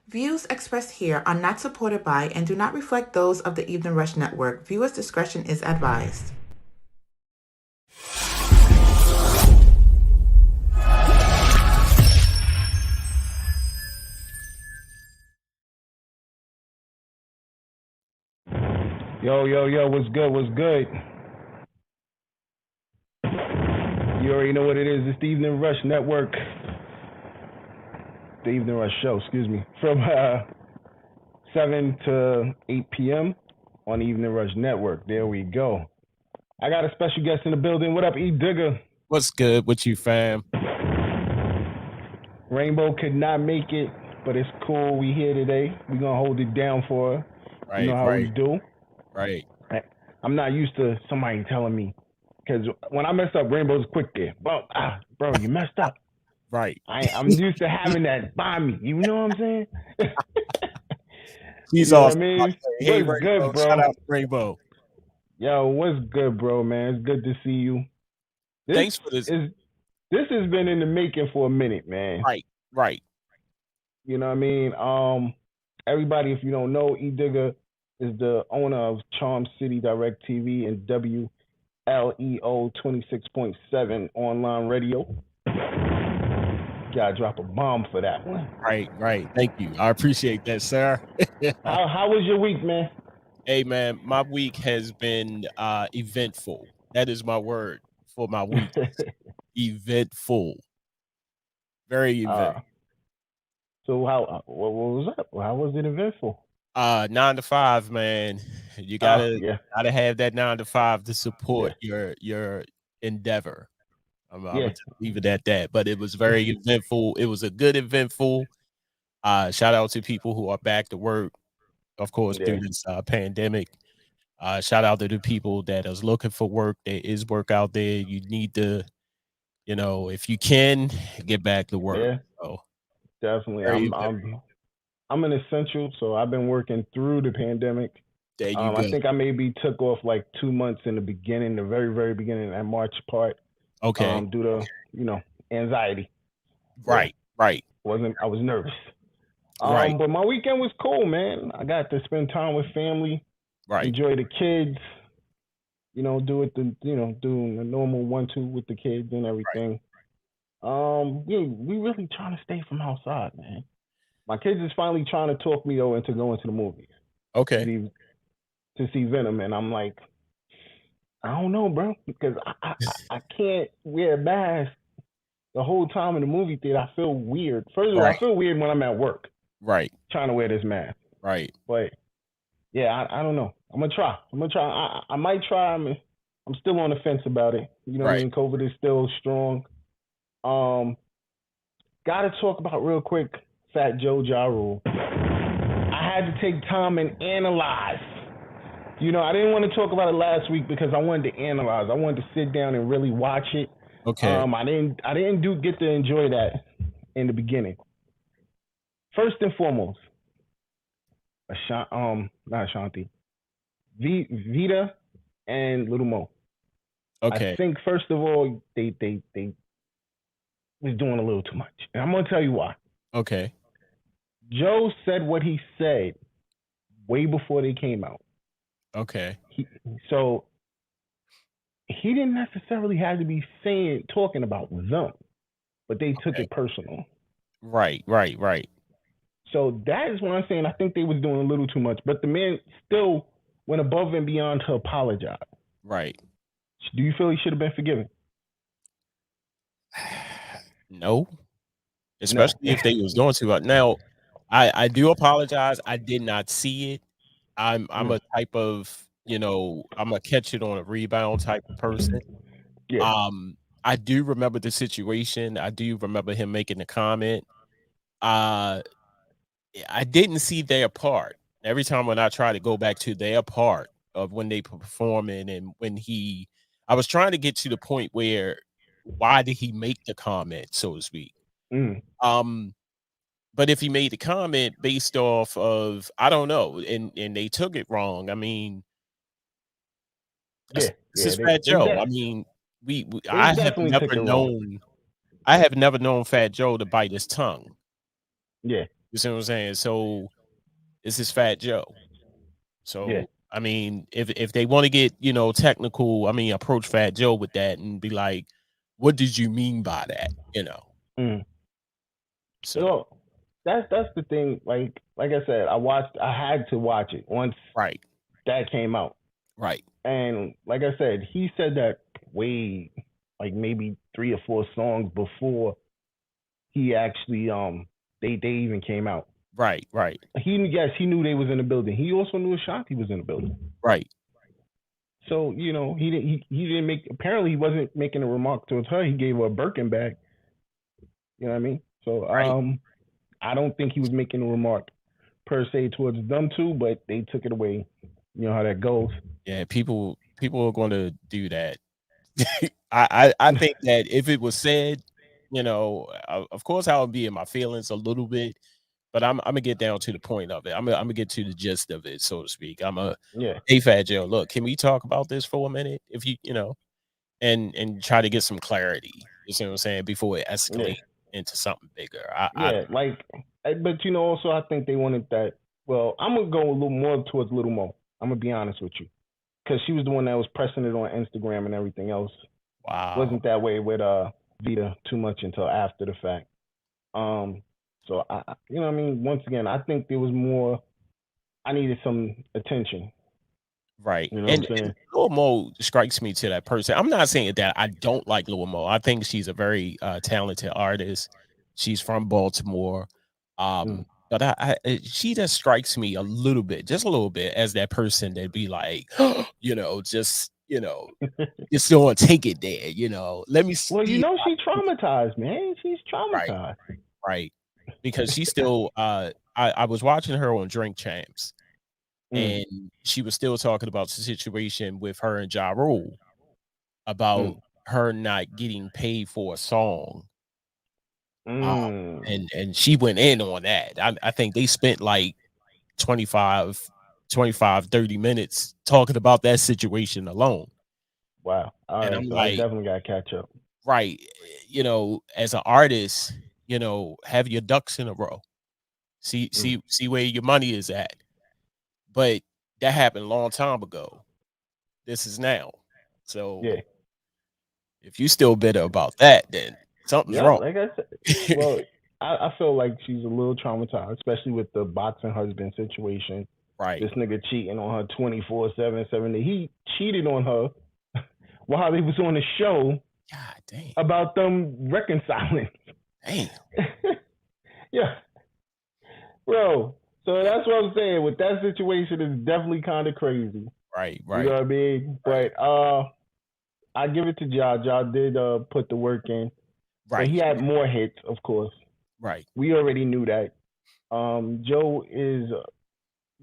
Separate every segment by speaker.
Speaker 1: Views expressed here are not supported by and do not reflect those of the Evening Rush Network. Viewers' discretion is advised.
Speaker 2: Yo, what's good? What's good? You already know what it is. It's the Evening Rush Network. The Evening Rush Show, excuse me. From 7 to 8 p.m. on the Evening Rush Network. There we go. I got a special guest in the building. What up, E Digger?
Speaker 3: What's good with you, fam?
Speaker 2: Rainbow could not make it, but it's cool. We here today. We're going to hold it down for her.
Speaker 3: Right,
Speaker 2: you know how we do.
Speaker 3: Right.
Speaker 2: I'm not used to somebody telling me. Because when I mess up, Rainbow's quick there. Bro, you messed up.
Speaker 3: Right.
Speaker 2: I'm used to having that by me. You know what I'm saying?
Speaker 3: He's
Speaker 2: you know
Speaker 3: awesome.
Speaker 2: What I mean?
Speaker 3: Hey,
Speaker 2: what's
Speaker 3: Rainbow,
Speaker 2: good, bro?
Speaker 3: Shout out to Rainbow.
Speaker 2: Yo, what's good, bro, man? It's good to see you.
Speaker 3: Thanks for this.
Speaker 2: This has been in the making for a minute, man.
Speaker 3: Right.
Speaker 2: You know what I mean? Everybody, if you don't know, E Digger is the owner of Charm City Direct TV and WLEO 26.7 online radio. Gotta drop a bomb for that one.
Speaker 3: Right. Thank you. I appreciate that, sir.
Speaker 2: How was your week, man?
Speaker 3: Hey, man, my week has been eventful. That is my word for my week. Eventful. Very eventful.
Speaker 2: So what was that? How was it eventful?
Speaker 3: 9 to 5, man. You gotta have that 9 to 5 to support your endeavor. I'm gonna leave it at that. But it was very eventful. It was a good eventful. Shout out to people who are back to work, of course, through this pandemic. Shout out to the people that is looking for work. There is work out there. You need to, if you can, get back to work.
Speaker 2: Yeah,
Speaker 3: so,
Speaker 2: definitely. I'm an essential, so I've been working through the pandemic.
Speaker 3: There you go.
Speaker 2: I think I maybe took off like 2 months in the beginning, the very, very beginning, that March part.
Speaker 3: Okay.
Speaker 2: Due to anxiety.
Speaker 3: Right.
Speaker 2: I was nervous.
Speaker 3: Right.
Speaker 2: But my weekend was cool, man. I got to spend time with family.
Speaker 3: Right.
Speaker 2: Enjoy the kids. Do the normal 1-2 with the kids and everything. We really trying to stay from outside, man. My kids is finally trying to talk me though into going to the movies.
Speaker 3: Okay.
Speaker 2: To see Venom, and I'm like, I don't know, bro, because I can't wear a mask the whole time in the movie theater. I feel weird. First of all, I feel weird when I'm at work.
Speaker 3: Right.
Speaker 2: Trying to wear this mask.
Speaker 3: Right.
Speaker 2: But yeah, I don't know. I'm gonna try. I might try. I'm still on the fence about it. You know what I mean? COVID is still strong. Gotta talk about real quick Fat Joe Ja Rule. I had to take time and analyze. I didn't want to talk about it last week because I wanted to analyze. I wanted to sit down and really watch it.
Speaker 3: Okay.
Speaker 2: I didn't get to enjoy that in the beginning. First and foremost, not Ashanti, Vita and Little Mo.
Speaker 3: Okay.
Speaker 2: I think first of all they was doing a little too much, and I'm gonna tell you why.
Speaker 3: Okay.
Speaker 2: Joe said what he said way before they came out.
Speaker 3: Okay.
Speaker 2: So he didn't necessarily have to be talking about them, but they took it personal.
Speaker 3: Right.
Speaker 2: So that is what I'm saying. I think they was doing a little too much, but the man still went above and beyond to apologize.
Speaker 3: Right.
Speaker 2: Do you feel he should have been forgiven?
Speaker 3: No. Especially if they was doing too much. Now, I do apologize. I did not see it. I'm a type of, I'm a catch it on a rebound type of person.
Speaker 2: Yeah.
Speaker 3: I do remember the situation. I do remember him making the comment. I didn't see their part. Every time when I try to go back to their part of when they performing and when I was trying to get to the point where why did he make the comment, so to speak? But if he made the comment based off of, I don't know, and they took it wrong. I mean, this is Fat Joe. I mean, I have never known Fat Joe to bite his tongue.
Speaker 2: Yeah.
Speaker 3: You see what I'm saying? So this is Fat Joe. So
Speaker 2: Yeah.
Speaker 3: I mean, if they want to get, you know, technical, I mean, approach Fat Joe with that and be like, what did you mean by that? You know.
Speaker 2: Mm.
Speaker 3: So
Speaker 2: You know, that's the thing. Like I said, I had to watch it once
Speaker 3: right.
Speaker 2: that came out.
Speaker 3: Right.
Speaker 2: And like I said, he said that way, like maybe 3 or 4 songs before he actually they even came out.
Speaker 3: Right. Right.
Speaker 2: He knew they was in the building. He also knew Ashanti was in the building.
Speaker 3: Right.
Speaker 2: So you know he didn't make. Apparently he wasn't making a remark towards her. He gave her a Birkin bag. You know what I mean? So
Speaker 3: Right.
Speaker 2: I don't think he was making a remark per se towards them two, but they took it away. You know how that goes.
Speaker 3: Yeah, people are going to do that. I think that if it was said, you know, of course I would be in my feelings a little bit, but I'm gonna get down to the point of it. I'm gonna get to the gist of it, so to speak. Hey Fat Joe, look, can we talk about this for a minute? If you know, and try to get some clarity. You see what I'm saying? Before it escalates into something bigger.
Speaker 2: But you know, also I think they wanted that. Well, I'm gonna go a little more towards Little Mo. I'm gonna be honest with you, because she was the one that was pressing it on Instagram and everything else.
Speaker 3: Wow,
Speaker 2: wasn't that way with Vita too much until after the fact. So I, you know, what I mean, once again, I think there was more. I needed some attention.
Speaker 3: right.
Speaker 2: You know what I'm saying?
Speaker 3: Lil Mo strikes me to that person. I'm not saying that I don't like Lil Mo. I think she's a very talented artist. She's from Baltimore. But she just strikes me a little bit, just a little bit, as that person that be like, you know, just just don't take it there, you know. Let me see.
Speaker 2: Well, you know, she's traumatized, man. She's traumatized.
Speaker 3: Right. Because she's still I was watching her on Drink Champs, and she was still talking about the situation with her and Ja Rule about her not getting paid for a song. And she went in on that. I think they spent like 25, 30 minutes talking about that situation alone.
Speaker 2: Wow. All
Speaker 3: and
Speaker 2: right,
Speaker 3: I'm
Speaker 2: so
Speaker 3: like,
Speaker 2: I definitely got to catch up.
Speaker 3: Right. You know, as an artist, you know, have your ducks in a row. See where your money is at. But that happened a long time ago. This is now. So
Speaker 2: yeah,
Speaker 3: if you still bitter about that, then something's wrong.
Speaker 2: Like I said, well, I feel like she's a little traumatized, especially with the boxing husband situation.
Speaker 3: Right.
Speaker 2: This nigga cheating on her 24/7, 7 days. He cheated on her while he was on the show.
Speaker 3: God damn.
Speaker 2: About them reconciling.
Speaker 3: Damn.
Speaker 2: Yeah. Bro. So that's what I'm saying. With that situation, it's definitely kind of crazy.
Speaker 3: Right.
Speaker 2: You know what I mean? Right. But I give it to Ja. Ja did put the work in.
Speaker 3: Right.
Speaker 2: But he had more hits, of course.
Speaker 3: Right.
Speaker 2: We already knew that. Joe is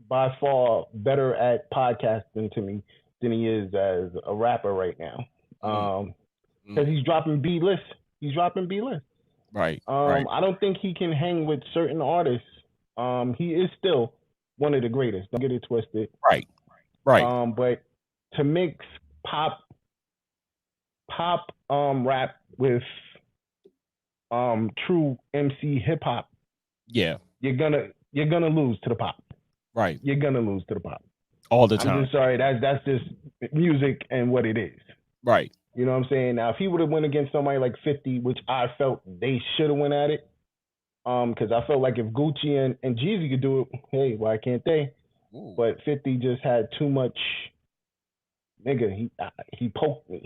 Speaker 2: by far better at podcasting to me than he is as a rapper right now. Because he's dropping B list. He's dropping B list.
Speaker 3: Right.
Speaker 2: I don't think he can hang with certain artists. He is still one of the greatest. Don't get it twisted.
Speaker 3: Right.
Speaker 2: But to mix pop rap with true MC hip hop,
Speaker 3: yeah,
Speaker 2: you're gonna lose to the pop.
Speaker 3: Right.
Speaker 2: You're gonna lose to the pop.
Speaker 3: All the time.
Speaker 2: I'm just sorry. That's just music and what it is.
Speaker 3: Right.
Speaker 2: You know what I'm saying? Now, if he would have went against somebody like 50, which I felt they should have went at it, because I felt like if Gucci and Jeezy could do it, hey, why can't they?
Speaker 3: Ooh.
Speaker 2: But 50 just had too much. Nigga, he poked me.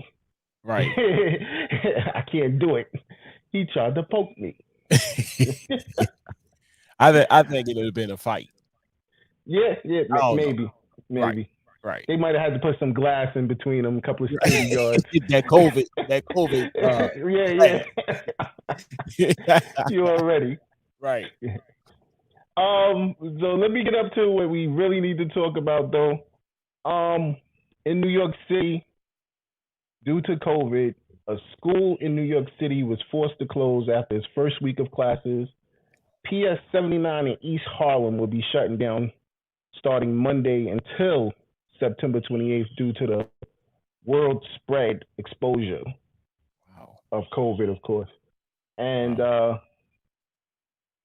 Speaker 3: Right.
Speaker 2: I can't do it. He tried to poke me.
Speaker 3: I think it would have been a fight.
Speaker 2: Yeah, maybe.
Speaker 3: Right.
Speaker 2: They might have had to put some glass in between them, a couple of security guards.
Speaker 3: that COVID.
Speaker 2: Yeah. You already.
Speaker 3: Right.
Speaker 2: So let me get up to what we really need to talk about, though. In New York City, due to COVID, a school in New York City was forced to close after its first week of classes. PS 79 in East Harlem will be shutting down starting Monday until September 28th due to the world spread exposure of COVID, of course. And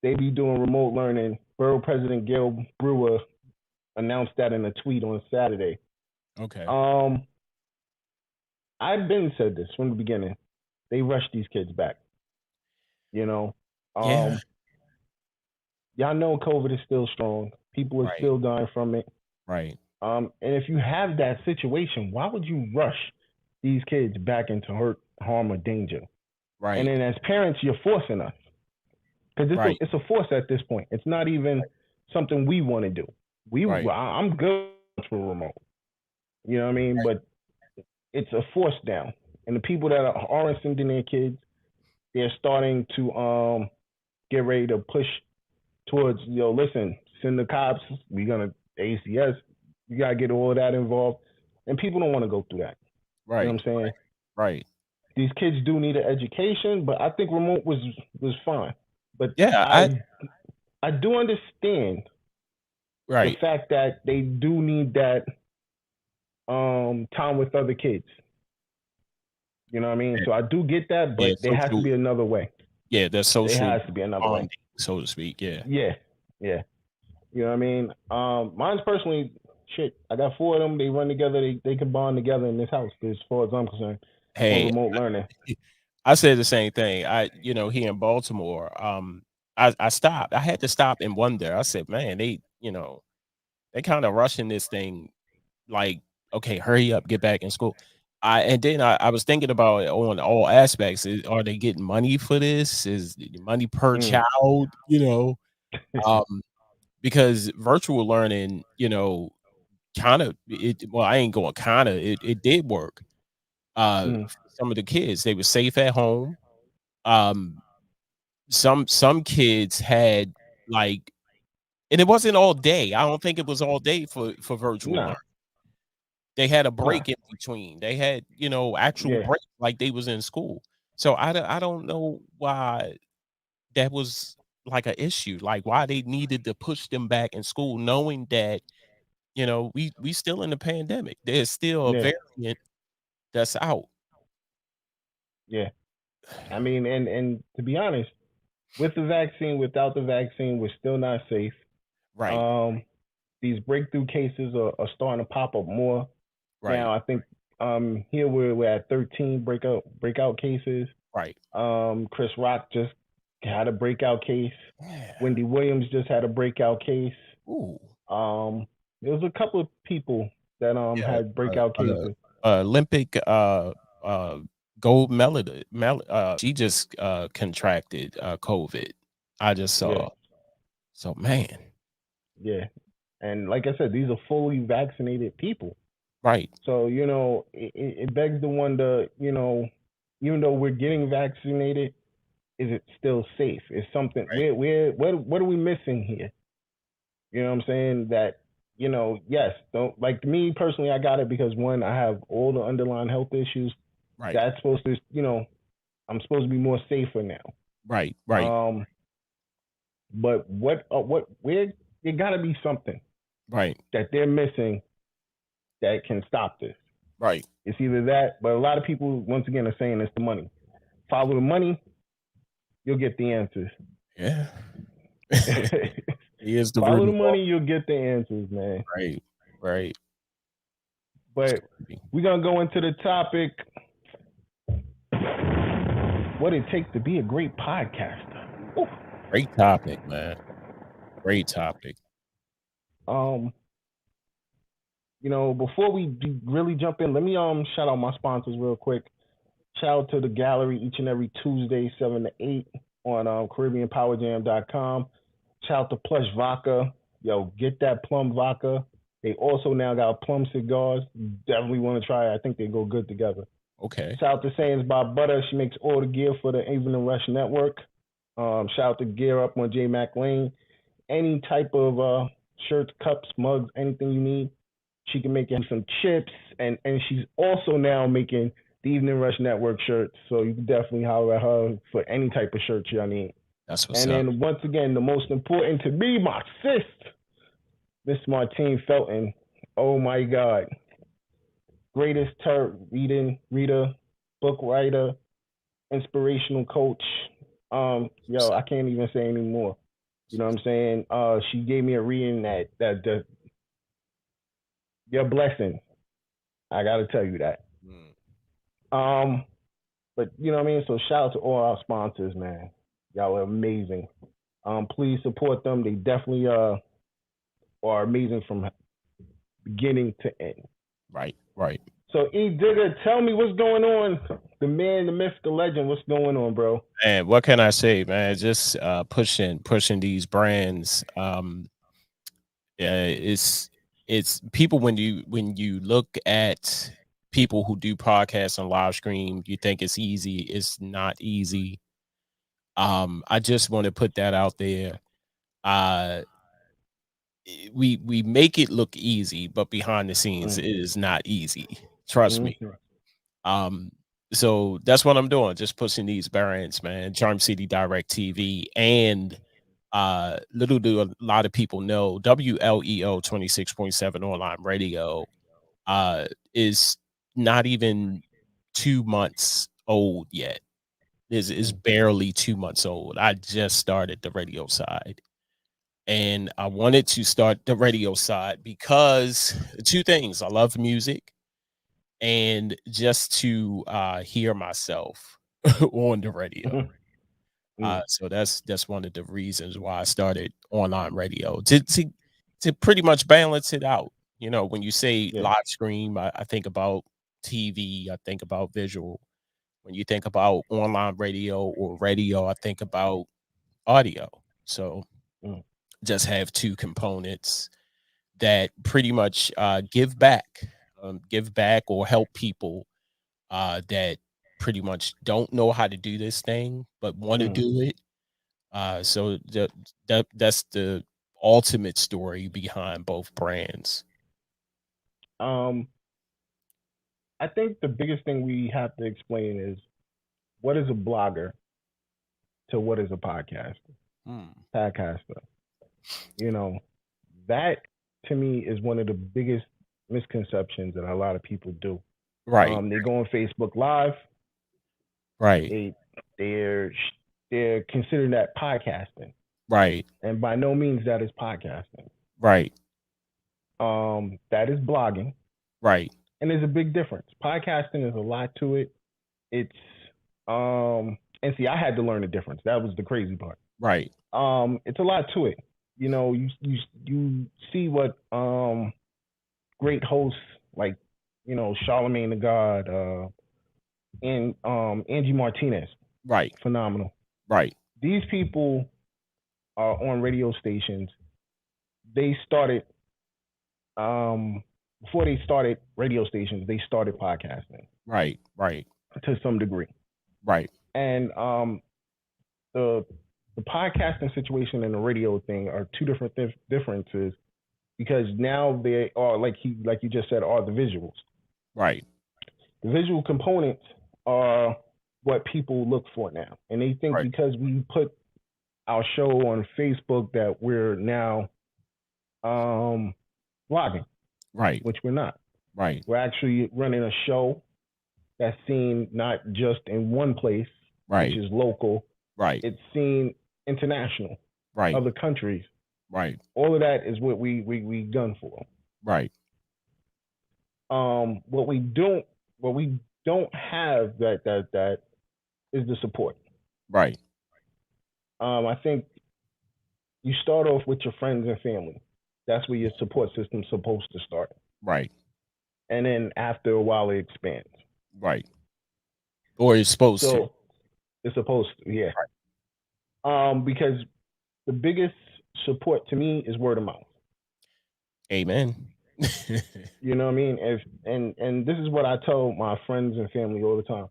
Speaker 2: they be doing remote learning. Borough President Gail Brewer announced that in a tweet on Saturday.
Speaker 3: Okay.
Speaker 2: I've been said this from the beginning. They rush these kids back. You know,
Speaker 3: Yeah.
Speaker 2: y'all know COVID is still strong. People are
Speaker 3: Right.
Speaker 2: still dying from it.
Speaker 3: Right.
Speaker 2: And if you have that situation, why would you rush these kids back into hurt, harm, or danger?
Speaker 3: Right.
Speaker 2: And then as parents, you're forcing us. Because it's a force at this point. It's not even something we want to do. I'm good for remote. You know what I mean?
Speaker 3: Right.
Speaker 2: But it's a force down. And the people that aren't sending their kids, they're starting to get ready to push towards, listen, send the cops. We're going to ACS. You got to get all of that involved. And people don't want to go through that.
Speaker 3: Right.
Speaker 2: You know what I'm saying?
Speaker 3: Right.
Speaker 2: These kids do need an education, but I think remote was fine. But
Speaker 3: yeah,
Speaker 2: I do understand the fact that they do need that time with other kids. You know what I mean? So I do get that, but there has to be another way.
Speaker 3: Yeah, there's social.
Speaker 2: There has to be another way,
Speaker 3: so to speak. Yeah.
Speaker 2: Yeah. You know what I mean? Mine's personally, shit. I got 4 of them. They run together. They can bond together in this house. As far as I'm concerned,
Speaker 3: hey,
Speaker 2: remote learning.
Speaker 3: I said the same thing. Here in Baltimore, I stopped. I had to stop and wonder. I said, man, they kind of rushing this thing. Like, okay, hurry up, get back in school. And then I was thinking about it on all aspects. Are they getting money for this? Is money per child? Because virtual learning, kind of I ain't going kind of it did work. Some of the kids, they were safe at home. Some kids had like, and it wasn't all day. I don't think it was all day for virtual learning. They had a break in between. They had, actual break like they was in school. So I don't know why that was like an issue, like why they needed to push them back in school, knowing that, we still in the pandemic. There's still a variant that's out.
Speaker 2: Yeah. I mean, and to be honest, with the vaccine, without the vaccine, we're still not safe.
Speaker 3: Right.
Speaker 2: These breakthrough cases are starting to pop up more. Right. Now, I think here we're at 13 breakout cases.
Speaker 3: Right.
Speaker 2: Chris Rock just had a breakout case.
Speaker 3: Yeah.
Speaker 2: Wendy Williams just had a breakout case.
Speaker 3: Ooh.
Speaker 2: There was a couple of people that had breakout cases.
Speaker 3: Olympic gold medal. She just contracted COVID. I just saw. Yeah. So man.
Speaker 2: Yeah. And like I said, these are fully vaccinated people.
Speaker 3: Right.
Speaker 2: So, it begs to wonder, even though we're getting vaccinated, is it still safe? Is something what are we missing here? You know what I'm saying? That, yes, don't, like me personally, I got it because one, I have all the underlying health issues.
Speaker 3: Right.
Speaker 2: That's supposed to, I'm supposed to be more safer now.
Speaker 3: Right.
Speaker 2: But where there gotta be something that they're missing that can stop this.
Speaker 3: Right.
Speaker 2: It's either that, but a lot of people, once again, are saying it's the money. Follow the money, you'll get the answers.
Speaker 3: Yeah.
Speaker 2: Follow the money, you'll get the answers, man.
Speaker 3: Right.
Speaker 2: But we're going to go into the topic, what it takes to be a great podcaster.
Speaker 3: Ooh. Great topic, man. Great topic.
Speaker 2: Before we really jump in, let me shout out my sponsors real quick. Shout out to the gallery each and every Tuesday, 7 to 8 on CaribbeanPowerJam.com. Shout out to Plush Vodka. Yo, get that plum vodka. They also now got plum cigars. Definitely want to try it. I think they go good together.
Speaker 3: Okay.
Speaker 2: Shout out to Sayings by Butter. She makes all the gear for the Evening Rush Network. Shout out to Gear Up on J Mac Lane. Any type of shirts, cups, mugs, anything you need. She can make you some chips, and she's also now making the Evening Rush Network shirts. So you can definitely holler at her for any type of shirt y'all need.
Speaker 3: That's what's
Speaker 2: up. And then once again, the most important to me, my sis, Miss Martine Felton. Oh my God. Greatest reader, book writer, inspirational coach. I can't even say any more. You know what I'm saying? She gave me a reading that your blessing. I gotta tell you that. But you know what I mean? So shout out to all our sponsors, man. Y'all are amazing. Please support them. They definitely are amazing from beginning to end.
Speaker 3: Right.
Speaker 2: So E Digger, tell me what's going on. The man, the myth, the legend, what's going on, bro?
Speaker 3: And what can I say, man? Just pushing these brands. It's people when you look at people who do podcasts and live stream, you think it's easy. It's not easy. I just want to put that out there. We make it look easy, but behind the scenes, it is not easy. Trust me. So that's what I'm doing. Just pushing these brands, man. Charm City Direct TV, and little do a lot of people know, WLEO 26.7 online radio is not even 2 months old yet. Is barely 2 months old. I just started the radio side. And I wanted to start the radio side because two things. I love music, and just to hear myself on the radio. So that's one of the reasons why I started online radio, to pretty much balance it out. You know, when you say live stream, I think about TV, I think about visual. When you think about online radio or radio, I think about audio. So just have two components that pretty much give back or help people that pretty much don't know how to do this thing but want to do it. So that's the ultimate story behind both brands.
Speaker 2: I think the biggest thing we have to explain is what is a blogger to what is a podcaster. Podcaster. You know, that to me is one of the biggest misconceptions that a lot of people do.
Speaker 3: Right.
Speaker 2: They go on Facebook Live.
Speaker 3: Right.
Speaker 2: They're considering that podcasting.
Speaker 3: Right.
Speaker 2: And by no means that is podcasting.
Speaker 3: Right.
Speaker 2: That is blogging.
Speaker 3: Right.
Speaker 2: And there's a big difference. Podcasting is a lot to it. It's and see, I had to learn the difference. That was the crazy part.
Speaker 3: Right.
Speaker 2: It's a lot to it. You know, you see what great hosts like, you know, Charlemagne the God, and Angie Martinez.
Speaker 3: Right.
Speaker 2: Phenomenal.
Speaker 3: Right.
Speaker 2: These people are on radio stations. They started before they started radio stations, they started podcasting.
Speaker 3: Right. Right.
Speaker 2: To some degree.
Speaker 3: Right.
Speaker 2: And the podcasting situation and the radio thing are two different differences, because now they are like you just said, are the visuals.
Speaker 3: Right.
Speaker 2: The visual components are what people look for now, and they think because we put our show on Facebook that we're now blogging.
Speaker 3: Right.
Speaker 2: Which we're not.
Speaker 3: Right.
Speaker 2: We're actually running a show that's seen not just in one place, which is local.
Speaker 3: Right.
Speaker 2: It's seen international.
Speaker 3: Right.
Speaker 2: Other countries.
Speaker 3: Right.
Speaker 2: All of that is what we gun for.
Speaker 3: Right.
Speaker 2: What we don't have that is the support.
Speaker 3: Right.
Speaker 2: I think you start off with your friends and family. That's where your support system's supposed to start.
Speaker 3: Right.
Speaker 2: And then after a while it expands.
Speaker 3: Right. Or it's supposed to.
Speaker 2: It's supposed to, yeah. Right. Because the biggest support to me is word of mouth.
Speaker 3: Amen.
Speaker 2: You know what I mean? And this is what I tell my friends and family all the time.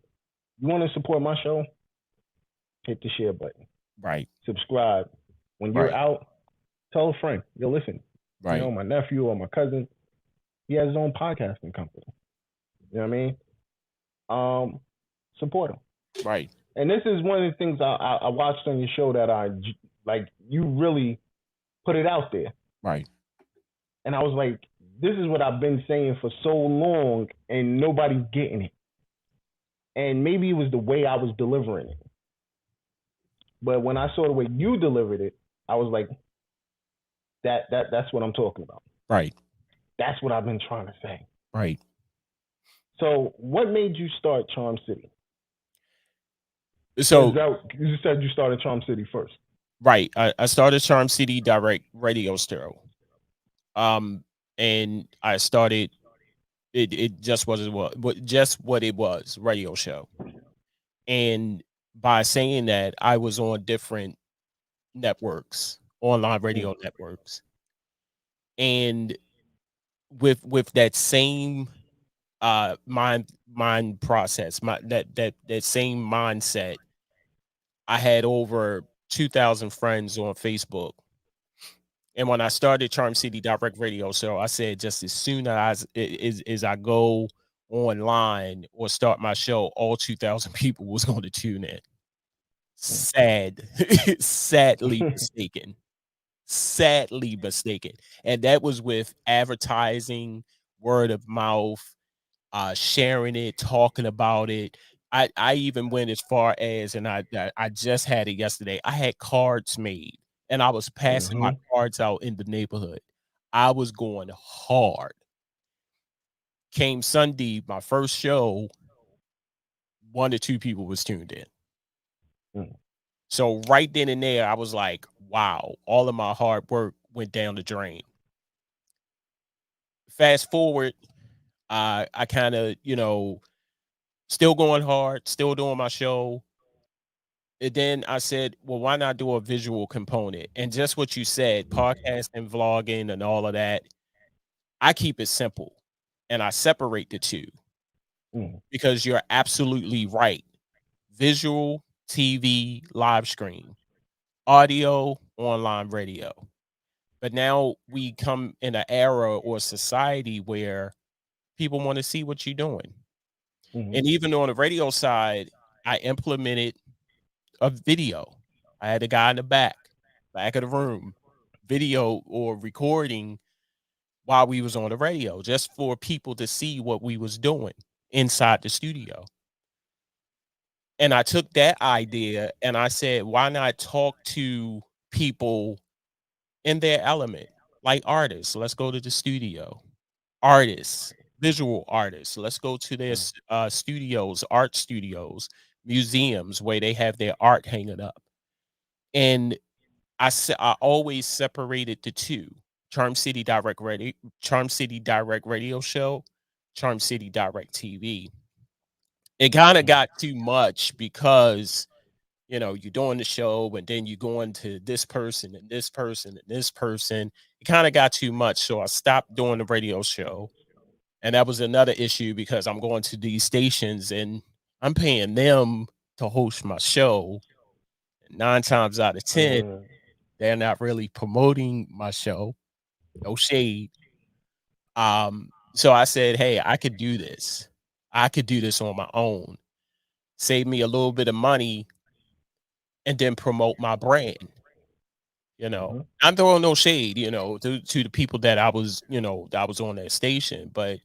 Speaker 2: You want to support my show? Hit the share button.
Speaker 3: Right.
Speaker 2: Subscribe. When you're out, tell a friend. Yo, listen.
Speaker 3: Right.
Speaker 2: You know, my nephew or my cousin, he has his own podcasting company. You know what I mean? Support him.
Speaker 3: Right.
Speaker 2: And this is one of the things I watched on your show that I like. You really put it out there.
Speaker 3: Right.
Speaker 2: And I was like, this is what I've been saying for so long, and nobody's getting it. And maybe it was the way I was delivering it. But when I saw the way you delivered it, I was like, that's what I'm talking about.
Speaker 3: Right.
Speaker 2: That's what I've been trying to say.
Speaker 3: Right.
Speaker 2: So, what made you start Charm City?
Speaker 3: So
Speaker 2: you said you started Charm City first.
Speaker 3: Right. I started Charm City Direct Radio Show. And I started it just what it was, radio show. And by saying that, I was on different networks, online radio networks. And with that same mind process, that same mindset, I had over 2,000 friends on Facebook. And when I started Charm City Direct Radio Show, I said just as soon as I go online or start my show, all 2,000 people was going to tune in. Sadly mistaken. Sadly mistaken. And that was with advertising, word of mouth, sharing it, talking about it. I even went as far as, and I just had it yesterday, I had cards made and I was passing my cards out in the neighborhood. I was going hard. Came Sunday, my first show, 1 to 2 people was tuned in. So right then and there, I was like, wow, all of my hard work went down the drain. Fast forward, I kind of, still going hard, still doing my show. And then I said, well, why not do a visual component? And just what you said, podcasting, vlogging, and all of that, I keep it simple and I separate the two because you're absolutely right. Visual, TV, live stream, audio, online radio. But now we come in an era or society where people want to see what you're doing. And even on the radio side, I implemented a video. I had a guy in the back of the room, video or recording while we was on the radio, just for people to see what we was doing inside the studio. And I took that idea and I said, why not talk to people in their element, like artists? Let's go to the studio. Artists, visual artists. Let's go to their studios, art studios, museums where they have their art hanging up. And I always separated the two: Charm City Direct Radio Show, Charm City Direct TV. It kind of got too much because you're doing the show and then you're going to this person and this person and this person. It kind of got too much, so I stopped doing the radio show. And that was another issue because I'm going to these stations and I'm paying them to host my show. 9 times out of 10, they're not really promoting my show. No shade. So I said, hey, I could do this. I could do this on my own. Save me a little bit of money and then promote my brand. I'm throwing no shade, to the people that I was on that station, but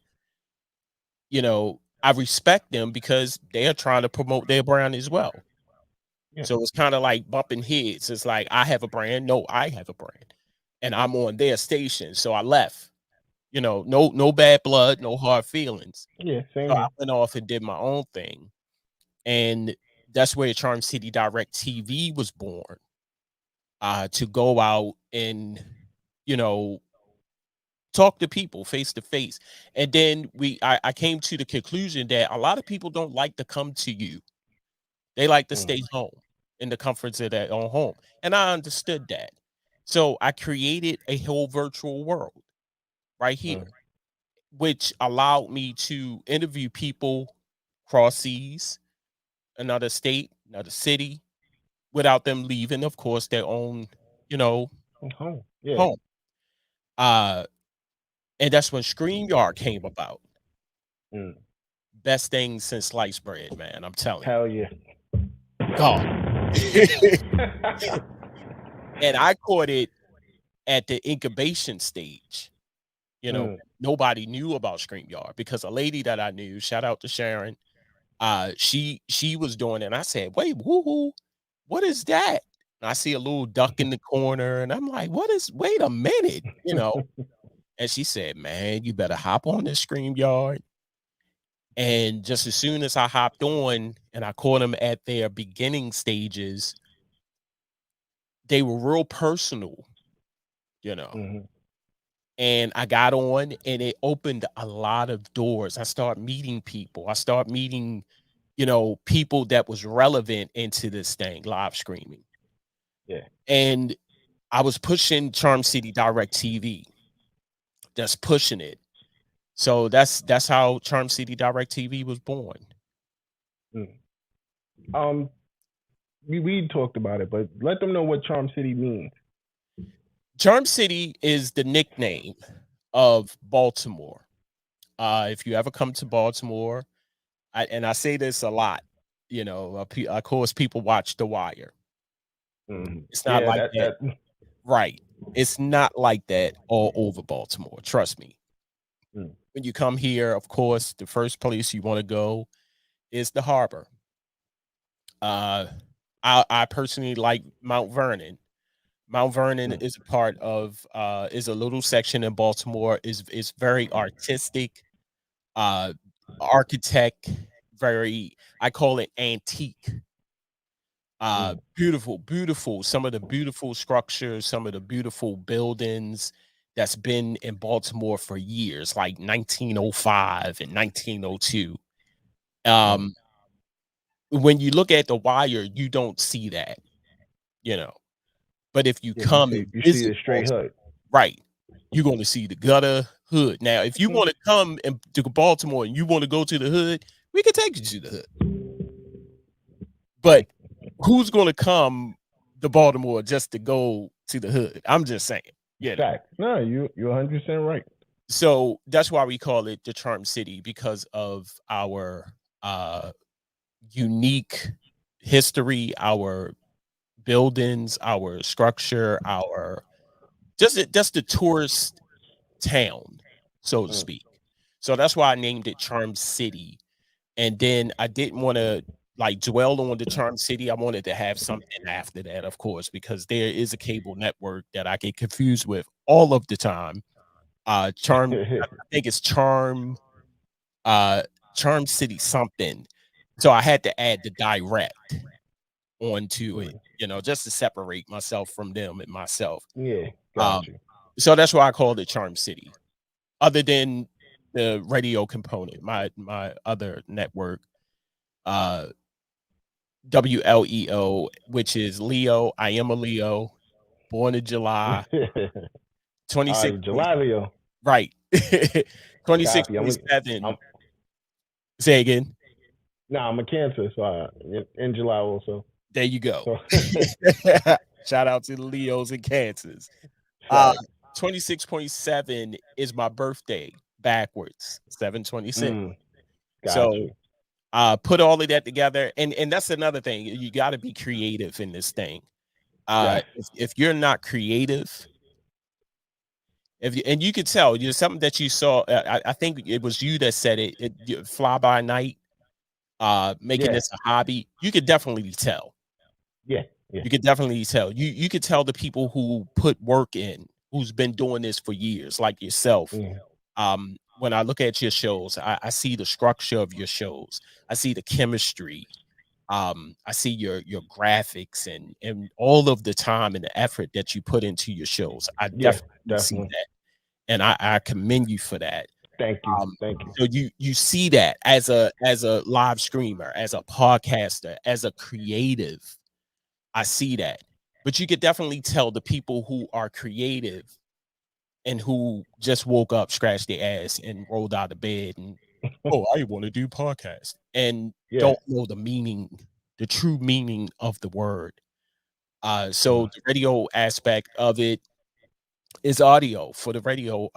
Speaker 3: I respect them because they are trying to promote their brand as well. Yeah. So it's kind of like bumping heads. It's like, I have a brand. No, I have a brand and I'm on their station. So I left, no bad blood, no hard feelings.
Speaker 2: Yeah. Same
Speaker 3: so I went off and did my own thing. And that's where Charm City Direct TV was born, to go out and, talk to people face to face. And then I came to the conclusion that a lot of people don't like to come to you. They like to stay home in the comforts of their own home. And I understood that. So I created a whole virtual world right here, which allowed me to interview people cross seas, another state, another city, without them leaving, of course, their own,
Speaker 2: home.
Speaker 3: And that's when StreamYard came about. Best thing since sliced bread, man. I'm telling you.
Speaker 2: Hell yeah.
Speaker 3: God. And I caught it at the incubation stage. Nobody knew about StreamYard because a lady that I knew, shout out to Sharon, she was doing it. And I said, wait, woohoo, what is that? I see a little duck in the corner, and I'm like, wait a minute, And she said, "Man, you better hop on this StreamYard." And just as soon as I hopped on and I caught them at their beginning stages, they were real personal, you know.
Speaker 2: Mm-hmm.
Speaker 3: And I got on and it opened a lot of doors. I started meeting people. I started meeting, people that was relevant into this thing, live streaming.
Speaker 2: Yeah.
Speaker 3: And I was pushing Charm City Direct TV. That's pushing it. So that's how Charm City Direct TV was born.
Speaker 2: We talked about it, but let them know what Charm City means.
Speaker 3: Charm City is the nickname of Baltimore. If you ever come to Baltimore, I say this a lot, of course, people watch The Wire.
Speaker 2: Mm-hmm.
Speaker 3: It's not that. Right. It's not like that all over Baltimore. Trust me.
Speaker 2: Mm.
Speaker 3: When you come here, of course, the first place you want to go is the harbor. I personally like Mount Vernon. Mount Vernon is a part of is a little section in Baltimore. Is very artistic, architect, I call it antique. Beautiful. Some of the beautiful structures, some of the beautiful buildings that's been in Baltimore for years, like 1905 and 1902. When you look at The Wire, you don't see that, But if you come and visit,
Speaker 2: see a straight hood,
Speaker 3: right, you're going to see the gutter hood. Now, if you want to come to Baltimore and you want to go to the hood, we can take you to the hood. But who's going to come to Baltimore just to go to the hood? I'm just saying.
Speaker 2: Fact. No, you're 100% right.
Speaker 3: So that's why we call it the Charm City, because of our unique history, our buildings, our structure, our just the tourist town, so to speak. So that's why I named it Charm City. And then I didn't want to dwell on the Charm City. I wanted to have something after that, of course, because there is a cable network that I get confused with all of the time. Charm, I think it's Charm City something. So I had to add the direct onto it, just to separate myself from them and myself.
Speaker 2: Yeah, gotcha.
Speaker 3: So that's why I called it Charm City. Other than the radio component, my other network, WLEO, which is Leo. I am a Leo, born in July. 26
Speaker 2: July Leo.
Speaker 3: Right. 26.7. Say again.
Speaker 2: No, I'm a Cancer, so in July also.
Speaker 3: There you go. Shout out to the Leos and Cancers. 26.7 is my birthday backwards, 7/26. So put all of that together, and that's another thing. You got to be creative in this thing. If you're not creative, and you could tell, something that you saw. I think it was you that said it. Fly by night, making this a hobby. You could definitely tell.
Speaker 2: Yeah.
Speaker 3: You could definitely tell. You could tell the people who put work in, who's been doing this for years, like yourself. When I look at your shows, I see the structure of your shows. I see the chemistry. I see your graphics and all of the time and the effort that you put into your shows. I definitely see that, and I commend you for that.
Speaker 2: Thank you. Thank you.
Speaker 3: So you see that as a live streamer, as a podcaster, as a creative. I see that, but you could definitely tell the people who are creative and who just woke up, scratched their ass, and rolled out of bed and I want to do podcast, and don't know the meaning, the true meaning of the word. So the radio aspect of it is audio for the radio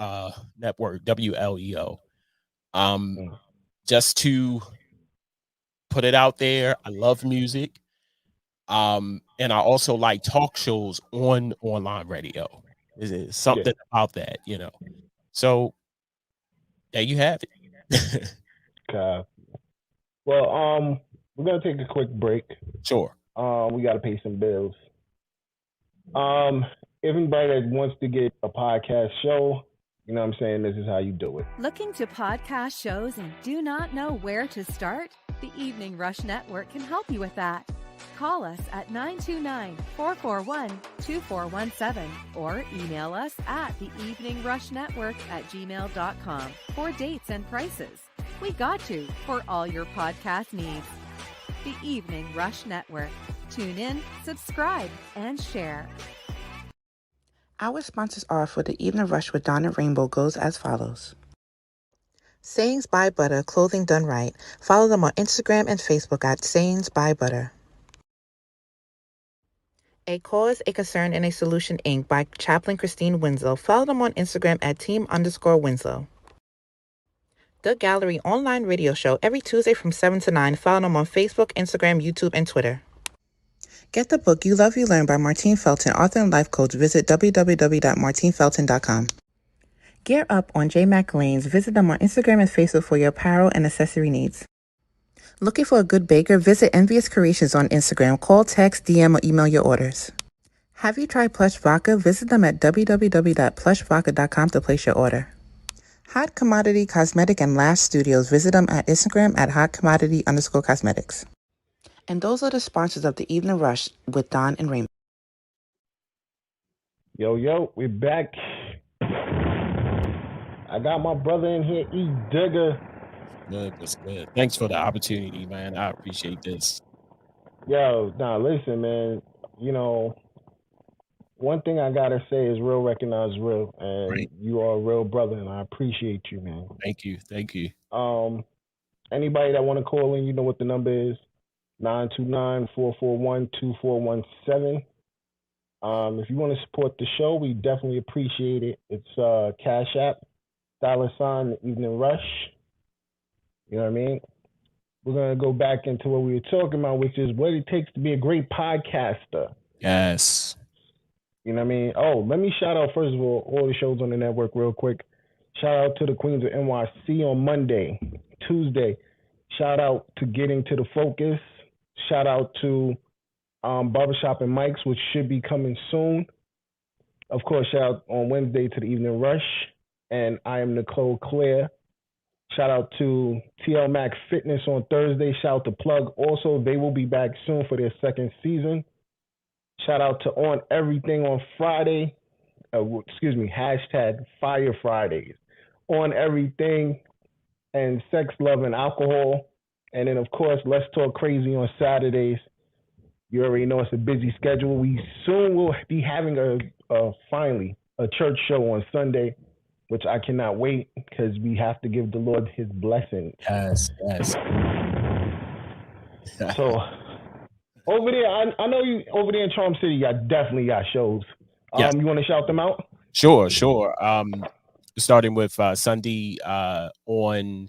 Speaker 3: network WLEO. Just to put it out there, I love music. And I also like talk shows on online radio. Is something about that, So there you have it.
Speaker 2: Well, we're gonna take a quick break.
Speaker 3: Sure.
Speaker 2: We gotta pay some bills. Everybody that wants to get a podcast show, you know what I'm saying, this is how you do it.
Speaker 4: Looking to podcast shows and do not know where to start? The Evening Rush Network can help you with that. Call us at 929-441-2417 or email us at theeveningrushnetwork@gmail.com for dates and prices. We got you for all your podcast needs. The Evening Rush Network. Tune in, subscribe, and share.
Speaker 1: Our sponsors are for the Evening Rush with Dawn and Rainbow goes as follows. Sayings by Butter, clothing done right. Follow them on Instagram and Facebook at Sayings by Butter. A Cause, a Concern, and a Solution, Inc. by Chaplain Christine Winslow. Follow them on Instagram at team_Winslow. The Gallery online radio show every Tuesday from 7 to 9. Follow them on Facebook, Instagram, YouTube, and Twitter. Get the book You Love, You Learn by Martine Felton, author and life coach. Visit www.martinefelton.com. Gear Up on J Mac Lanes. Visit them on Instagram and Facebook for your apparel and accessory needs. Looking for a good baker? Visit Envious Creations on Instagram. Call, text, DM, or email your orders. Have you tried Plush Vodka? Visit them at www.plushvodka.com to place your order. Hot Commodity Cosmetic and Lash Studios. Visit them at Instagram at hotcommodity_cosmetics. And those are the sponsors of the Evening Rush with Dawn and Rainbow.
Speaker 2: Yo, we're back. I got my brother in here, E Digger.
Speaker 3: That's good. Thanks for the opportunity, man. I appreciate this.
Speaker 2: Yo, listen, man. You know, one thing I gotta say is real recognize real, and right. You are a real brother, and I appreciate you, man.
Speaker 3: Thank you.
Speaker 2: Anybody that want to call in, you know what the number is: 929-441-2417. If you want to support the show, we definitely appreciate it. It's Cash App, $ Evening Rush. You know what I mean? We're going to go back into what we were talking about, which is what it takes to be a great podcaster.
Speaker 3: Yes.
Speaker 2: You know what I mean? Oh, let me shout out, first of all the shows on the network real quick. Shout out to the Queens of NYC on Monday. Tuesday, shout out to Getting to the Focus. Shout out to Barbershop and Mike's, which should be coming soon. Of course, shout out on Wednesday to the Evening Rush. And I am Nicole Claire. Shout out to TL Mac Fitness on Thursday. Shout out to Plug. Also, they will be back soon for their second season. Shout out to On Everything on Friday. Hashtag Fire Fridays. On Everything and Sex, Love, and Alcohol. And then, of course, Let's Talk Crazy on Saturdays. You already know it's a busy schedule. We soon will be having finally a church show on Sunday, which I cannot wait because we have to give the Lord his blessing.
Speaker 3: Yes.
Speaker 2: So over there, I know you over there in Charm City, you definitely got shows. Yes. You want to shout them out?
Speaker 3: Sure. Starting with Sunday on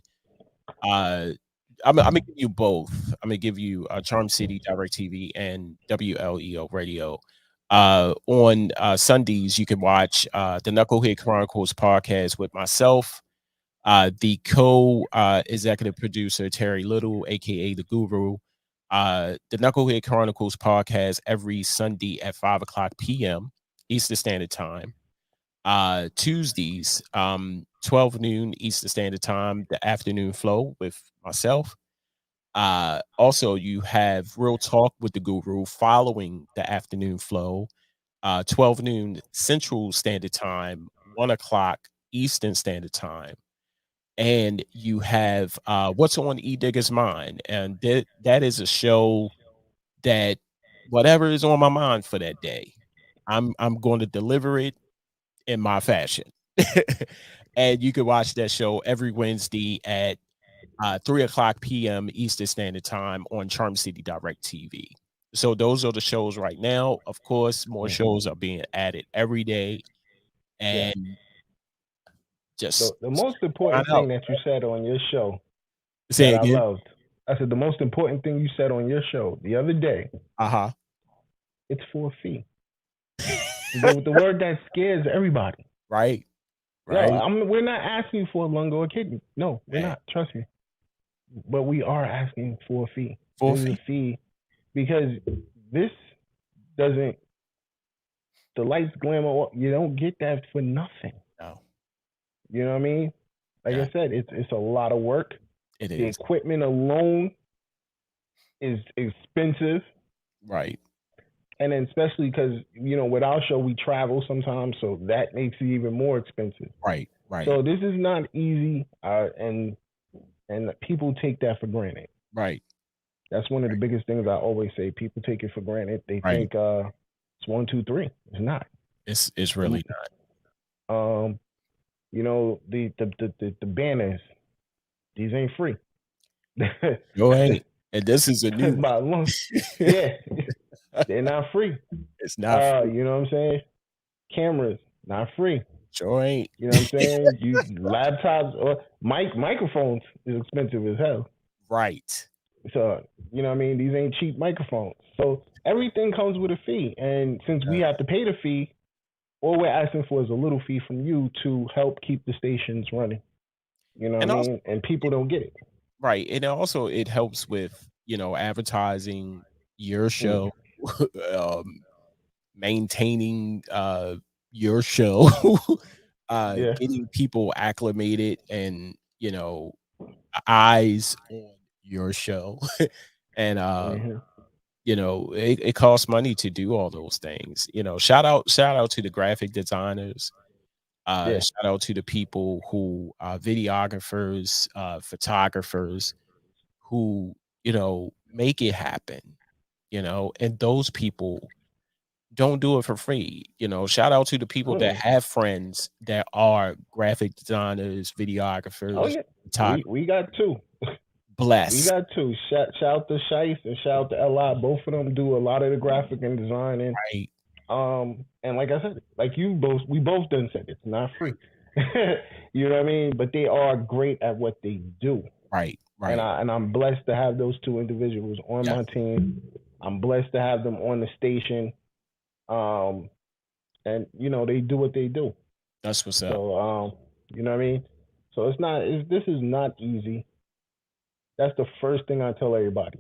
Speaker 3: I'm gonna give you both. I'm gonna give you Charm City Direct TV and WLEO Radio. On Sundays, you can watch the Knucklehead Chronicles podcast with myself, the co-executive producer Terry Little, aka the Guru. The Knucklehead Chronicles podcast every Sunday at 5:00 p.m. Eastern Standard Time. Tuesdays, 12 noon Eastern Standard Time, the Afternoon Flow with myself. Also, you have Real Talk with the Guru following the Afternoon Flow, 12 noon Central Standard Time, 1:00 Eastern Standard Time. And you have What's on E Digger's Mind, and that is a show that whatever is on my mind for that day, I'm going to deliver it in my fashion. And you can watch that show every Wednesday at 3:00 p.m. Eastern Standard Time on Charm City Direct TV. So those are the shows right now. Of course, more shows are being added every day. And just
Speaker 2: the most important thing that you said on your show
Speaker 3: that
Speaker 2: I loved. I said the most important thing you said on your show the other day. It's for a fee. the word that scares everybody.
Speaker 3: Right.
Speaker 2: No, we're not asking for a lung or a kidney. No, we're not. Trust me. But we are asking for a fee. A fee, because this doesn't the lights glimmer. You don't get that for nothing.
Speaker 3: No.
Speaker 2: You know what I mean? Like I said, it's a lot of work.
Speaker 3: It is.
Speaker 2: The equipment alone is expensive.
Speaker 3: Right.
Speaker 2: And then especially because, with our show, we travel sometimes, so that makes it even more expensive.
Speaker 3: Right.
Speaker 2: So this is not easy, and people take that for granted.
Speaker 3: Right.
Speaker 2: That's one of the biggest things I always say. People take it for granted. They think it's 1, 2, 3. It's not.
Speaker 3: It's really not.
Speaker 2: The banners, these ain't free.
Speaker 3: Yo, ain't. And this is a new
Speaker 2: yeah. They're not free.
Speaker 3: It's not free.
Speaker 2: You know what I'm saying? Cameras, not free.
Speaker 3: Sure ain't.
Speaker 2: You know what I'm saying? Laptops or microphones is expensive as hell.
Speaker 3: Right.
Speaker 2: So, you know what I mean? These ain't cheap microphones. So everything comes with a fee. And since we have to pay the fee, all we're asking for is a little fee from you to help keep the stations running. You know what I mean? And people don't get it.
Speaker 3: Right. And also it helps with, advertising your show, maintaining your show, getting people acclimated and, eyes on your show. And it costs money to do all those things. Shout out to the graphic designers. Shout out to the people who are videographers, photographers who, make it happen, and those people don't do it for free. Shout out to the people that have friends that are graphic designers, videographers.
Speaker 2: Oh, yeah. We got two.
Speaker 3: Bless.
Speaker 2: We got two. Shout out to Shice and shout out to L.I. Both of them do a lot of the graphic and designing.
Speaker 3: Right.
Speaker 2: And like I said, we both done said it's not free. You know what I mean? But they are great at what they do.
Speaker 3: Right. Right.
Speaker 2: And I'm blessed to have those two individuals on my team. I'm blessed to have them on the station. And they do what they do.
Speaker 3: That's what's up.
Speaker 2: So you know what I mean? So this is not easy. That's the first thing I tell everybody.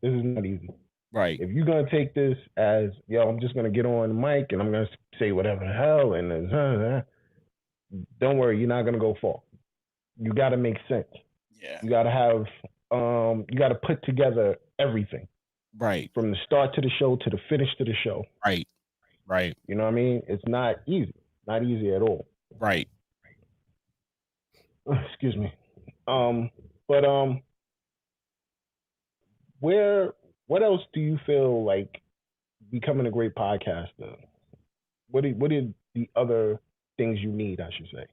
Speaker 2: This is not easy.
Speaker 3: Right.
Speaker 2: If you're gonna take this as, I'm just gonna get on the mic and I'm gonna say whatever the hell and don't worry, you're not gonna go far. You gotta make sense.
Speaker 3: Yeah.
Speaker 2: You gotta have you gotta put together everything.
Speaker 3: Right.
Speaker 2: From the start to the show to the finish to the show.
Speaker 3: Right. Right.
Speaker 2: You know what I mean? It's not easy. Not easy at all.
Speaker 3: Right.
Speaker 2: Excuse me. But what else do you feel like becoming a great podcaster? What are the other things you need, I should say,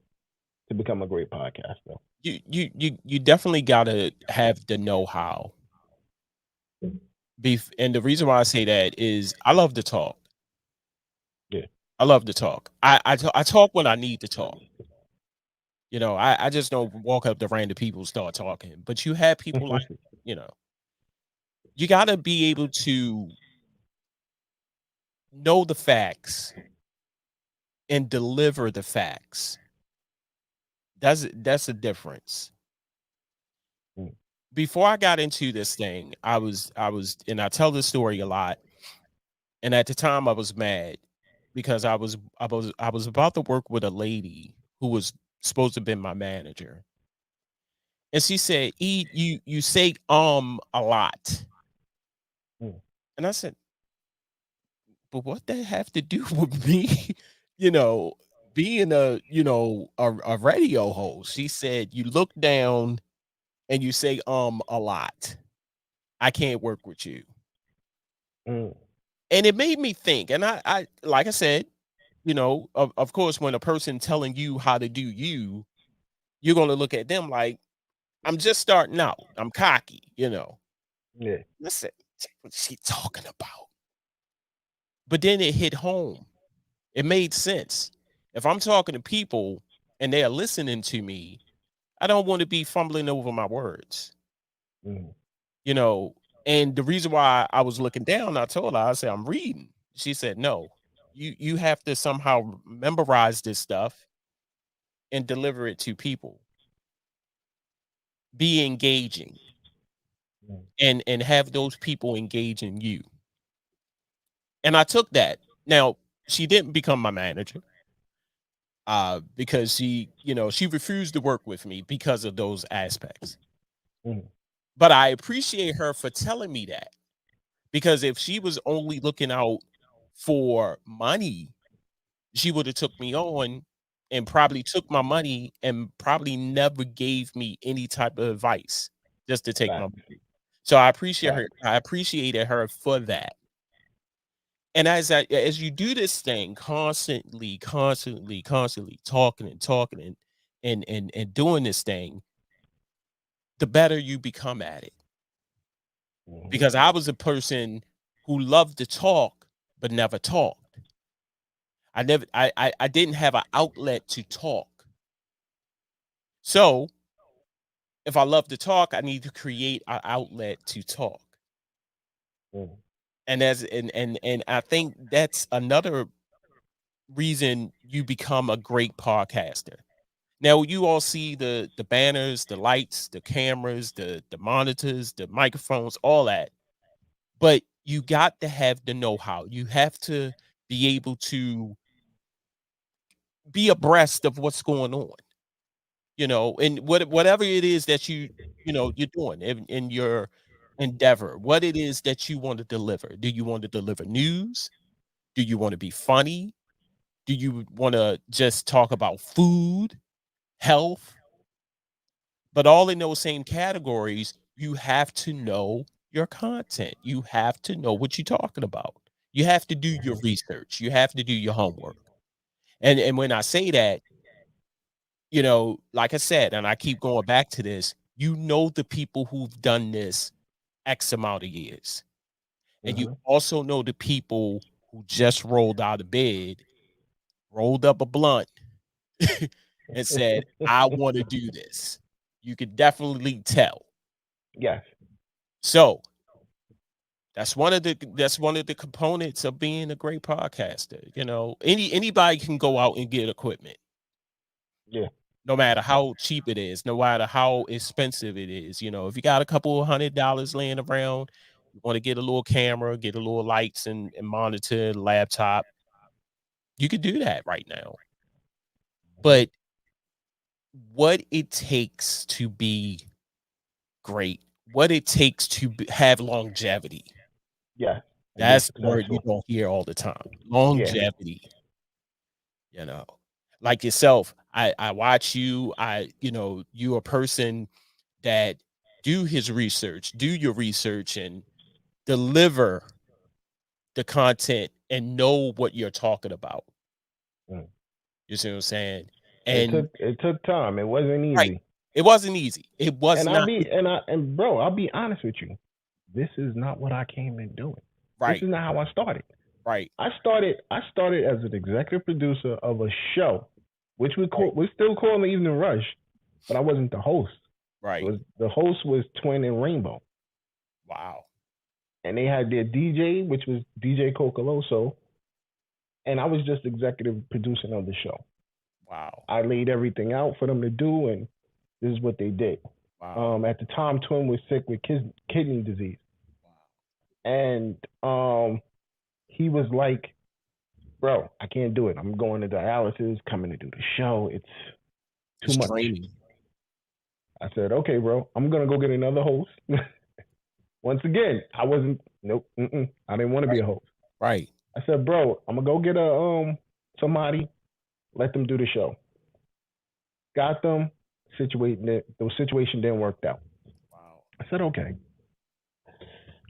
Speaker 2: to become a great podcaster?
Speaker 3: You definitely gotta have the know-how. And the reason why I say that is I love to talk.
Speaker 2: Yeah.
Speaker 3: I love to talk. I talk when I need to talk. I just don't walk up to random people and start talking. But you have people like, you got to be able to know the facts and deliver the facts. That's a difference. Before I got into this thing, I was, and I tell this story a lot. And at the time, I was mad because I was about to work with a lady who was supposed to have been my manager, and she said, "E, you say a lot," and I said, "But what that have to do with me?" Being a radio host. She said, "You look down and you say a lot. I can't work with you." And it made me think. And I like I said, of course, when a person telling you how to do you're going to look at them like, I'm just starting out. I'm cocky, Yeah. Listen, what's she talking about? But then it hit home. It made sense. If I'm talking to people and they are listening to me, I don't want to be fumbling over my words. And the reason why I was looking down, I told her, I said, I'm reading. She said, no, you have to somehow memorize this stuff and deliver it to people. Be engaging and have those people engage in you. And I took that. Now, she didn't become my manager because she refused to work with me because of those aspects.
Speaker 2: Mhm.
Speaker 3: But I appreciate her for telling me that, because if she was only looking out for money, she would have took me on and probably took my money and probably never gave me any type of advice, just to take my
Speaker 2: Facts.
Speaker 3: money. So I appreciate her.
Speaker 2: Facts.
Speaker 3: I appreciated her for that. And as you do this thing constantly talking and doing this thing, the better you become at it.
Speaker 2: Mhm.
Speaker 3: Because I was a person who loved to talk but never talked. I didn't have an outlet to talk. So if I love to talk, I need to create an outlet to talk.
Speaker 2: Mhm.
Speaker 3: And I think that's another reason you become a great podcaster. Now you all see the banners, the lights, the cameras, the monitors, the microphones, all that. But you got to have the know-how. You have to be able to be abreast of what's going on. And whatever it is that you're doing in your endeavor, what it is that you want to deliver. Do you want to deliver news? Do you want to be funny? Do you want to just talk about food, health? But all in those same categories, you have to know your content. You have to know what you're talking about. You have to do your research. You have to do your homework. And when I say that, like I said, and I keep going back to this, the people who've done this X amount of years. And you also know the people who just rolled out of bed, rolled up a blunt, and said, I want to do this. You could definitely tell.
Speaker 2: Yes.
Speaker 3: So that's one of the components of being a great podcaster. Anybody can go out and get equipment.
Speaker 2: Yeah.
Speaker 3: No matter how cheap it is, no matter how expensive it is. If you got a couple of $100 laying around, you want to get a little camera, get a little lights and monitor, laptop, you could do that right now. But what it takes to be great, what it takes to have longevity.
Speaker 2: Yeah.
Speaker 3: That's the word you don't hear all the time. Longevity. Yeah. Like yourself, I watch you. You're a person that do your research and deliver the content and know what you're talking about.
Speaker 2: Mm.
Speaker 3: You see what I'm saying? And
Speaker 2: it took time. It wasn't easy.
Speaker 3: Right. It wasn't easy. It was not.
Speaker 2: Bro, I'll be honest with you. This is not what I came in doing.
Speaker 3: Right.
Speaker 2: This is not how I started.
Speaker 3: Right.
Speaker 2: I started as an executive producer of a show, which we still call the Evening Rush, but I wasn't the host.
Speaker 3: Right.
Speaker 2: The host was Twin and Rainbow.
Speaker 3: Wow.
Speaker 2: And they had their DJ, which was DJ Cocoloso, and I was just executive producing of the show.
Speaker 3: Wow.
Speaker 2: I laid everything out for them to do, and this is what they did.
Speaker 3: Wow.
Speaker 2: At the time, Twin was sick with kidney disease. Wow. And he was like, bro, I can't do it. I'm going to dialysis, coming to do the show. It's too much.
Speaker 3: Draining.
Speaker 2: I said, okay, bro, I'm going to go get another host. Once again, I wasn't, nope, I didn't want to be a host.
Speaker 3: Right.
Speaker 2: I said, bro, I'm going to go get somebody, let them do the show. Got them, the situation didn't work out.
Speaker 3: Wow.
Speaker 2: I said, okay.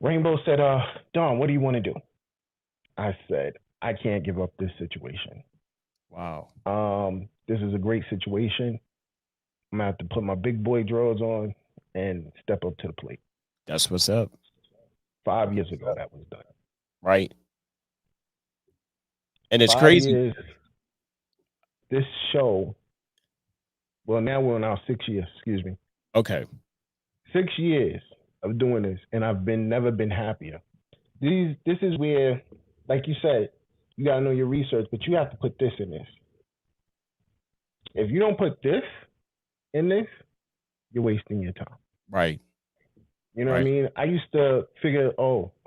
Speaker 2: Rainbow said, Don, what do you want to do? I said, I can't give up this situation.
Speaker 3: Wow.
Speaker 2: This is a great situation. I'm going to have to put my big boy drawers on and step up to the plate.
Speaker 3: That's what's up.
Speaker 2: 5 years ago, that was done.
Speaker 3: Right. And it's
Speaker 2: 5
Speaker 3: crazy.
Speaker 2: Years, this show, well, now we're on our 6 years, excuse me.
Speaker 3: Okay.
Speaker 2: 6 years of doing this, and I've never been happier. This is where, like you said, you got to know your research, but you have to put this in this. If you don't put this in this, you're wasting your time.
Speaker 3: Right.
Speaker 2: You know what I mean? I used to figure,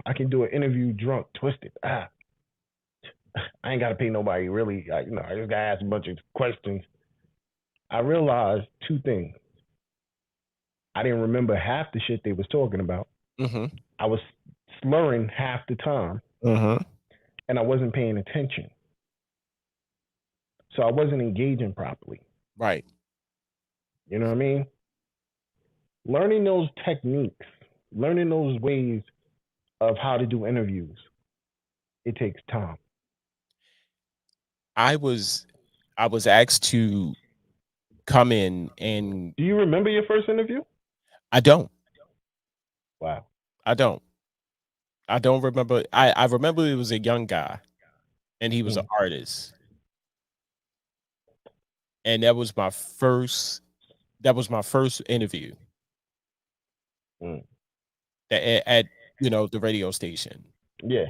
Speaker 2: I can do an interview drunk, twisted. I ain't got to pay nobody really. I just got to ask a bunch of questions. I realized two things. I didn't remember half the shit they was talking about.
Speaker 3: Mm-hmm.
Speaker 2: I was slurring half the time, and I wasn't paying attention. So I wasn't engaging properly.
Speaker 3: Right.
Speaker 2: You know what I mean? Learning those techniques, learning those ways of how to do interviews, it takes time.
Speaker 3: I was asked to come in and.
Speaker 2: Do you remember your first interview?
Speaker 3: I don't.
Speaker 2: Wow.
Speaker 3: I don't remember. I remember it was a young guy, and he was an artist, and that was my first interview at the radio station.
Speaker 2: Yeah.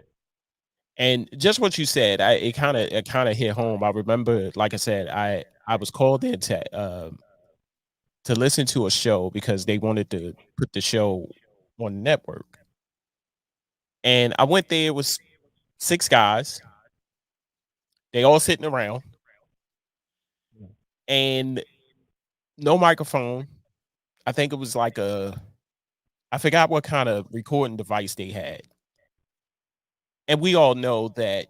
Speaker 3: And just what you said, it kind of hit home. I remember, like I said, I was called in to listen to a show because they wanted to put the show on the network. And I went there. It was 6 guys. They all sitting around. And no microphone. I think it was like I forgot what kind of recording device they had. And we all know that,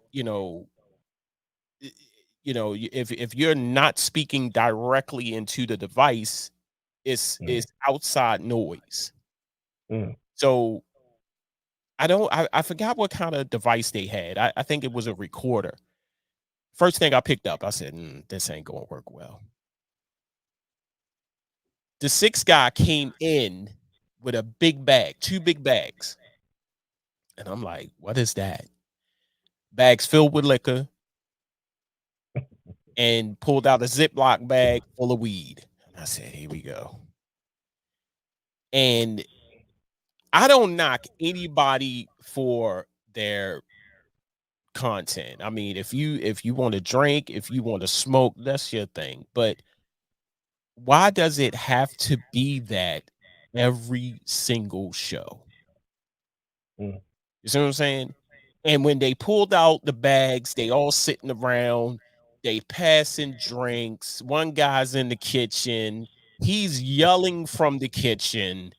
Speaker 3: if you're not speaking directly into the device, it's outside noise. So I forgot what kind of device they had. I think it was a recorder. First thing I picked up, I said, this ain't gonna work well. The 6th guy came in with a big bag, 2 big bags. And I'm like, what is that? Bags filled with liquor, and pulled out a Ziploc bag full of weed. And I said, here we go. And I don't knock anybody for their content. I mean, if you want to drink, if you want to smoke, that's your thing. But why does it have to be that every single show? You see what I'm saying? And when they pulled out the bags, they all sitting around, they passing drinks. One guy's in the kitchen, he's yelling from the kitchen.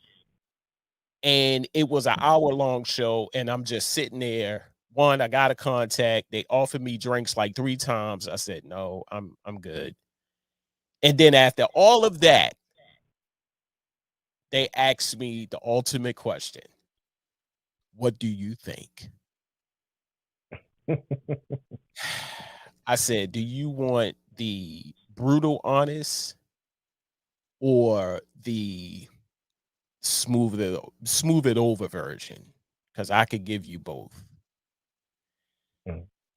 Speaker 3: And it was an hour-long show, and I'm just sitting there. One, I got a contact. They offered me drinks like 3 times. I said, no, I'm good. And then after all of that, they asked me the ultimate question. What do you think? I said, do you want the brutal honest or the smooth it over version? Because I could give you both.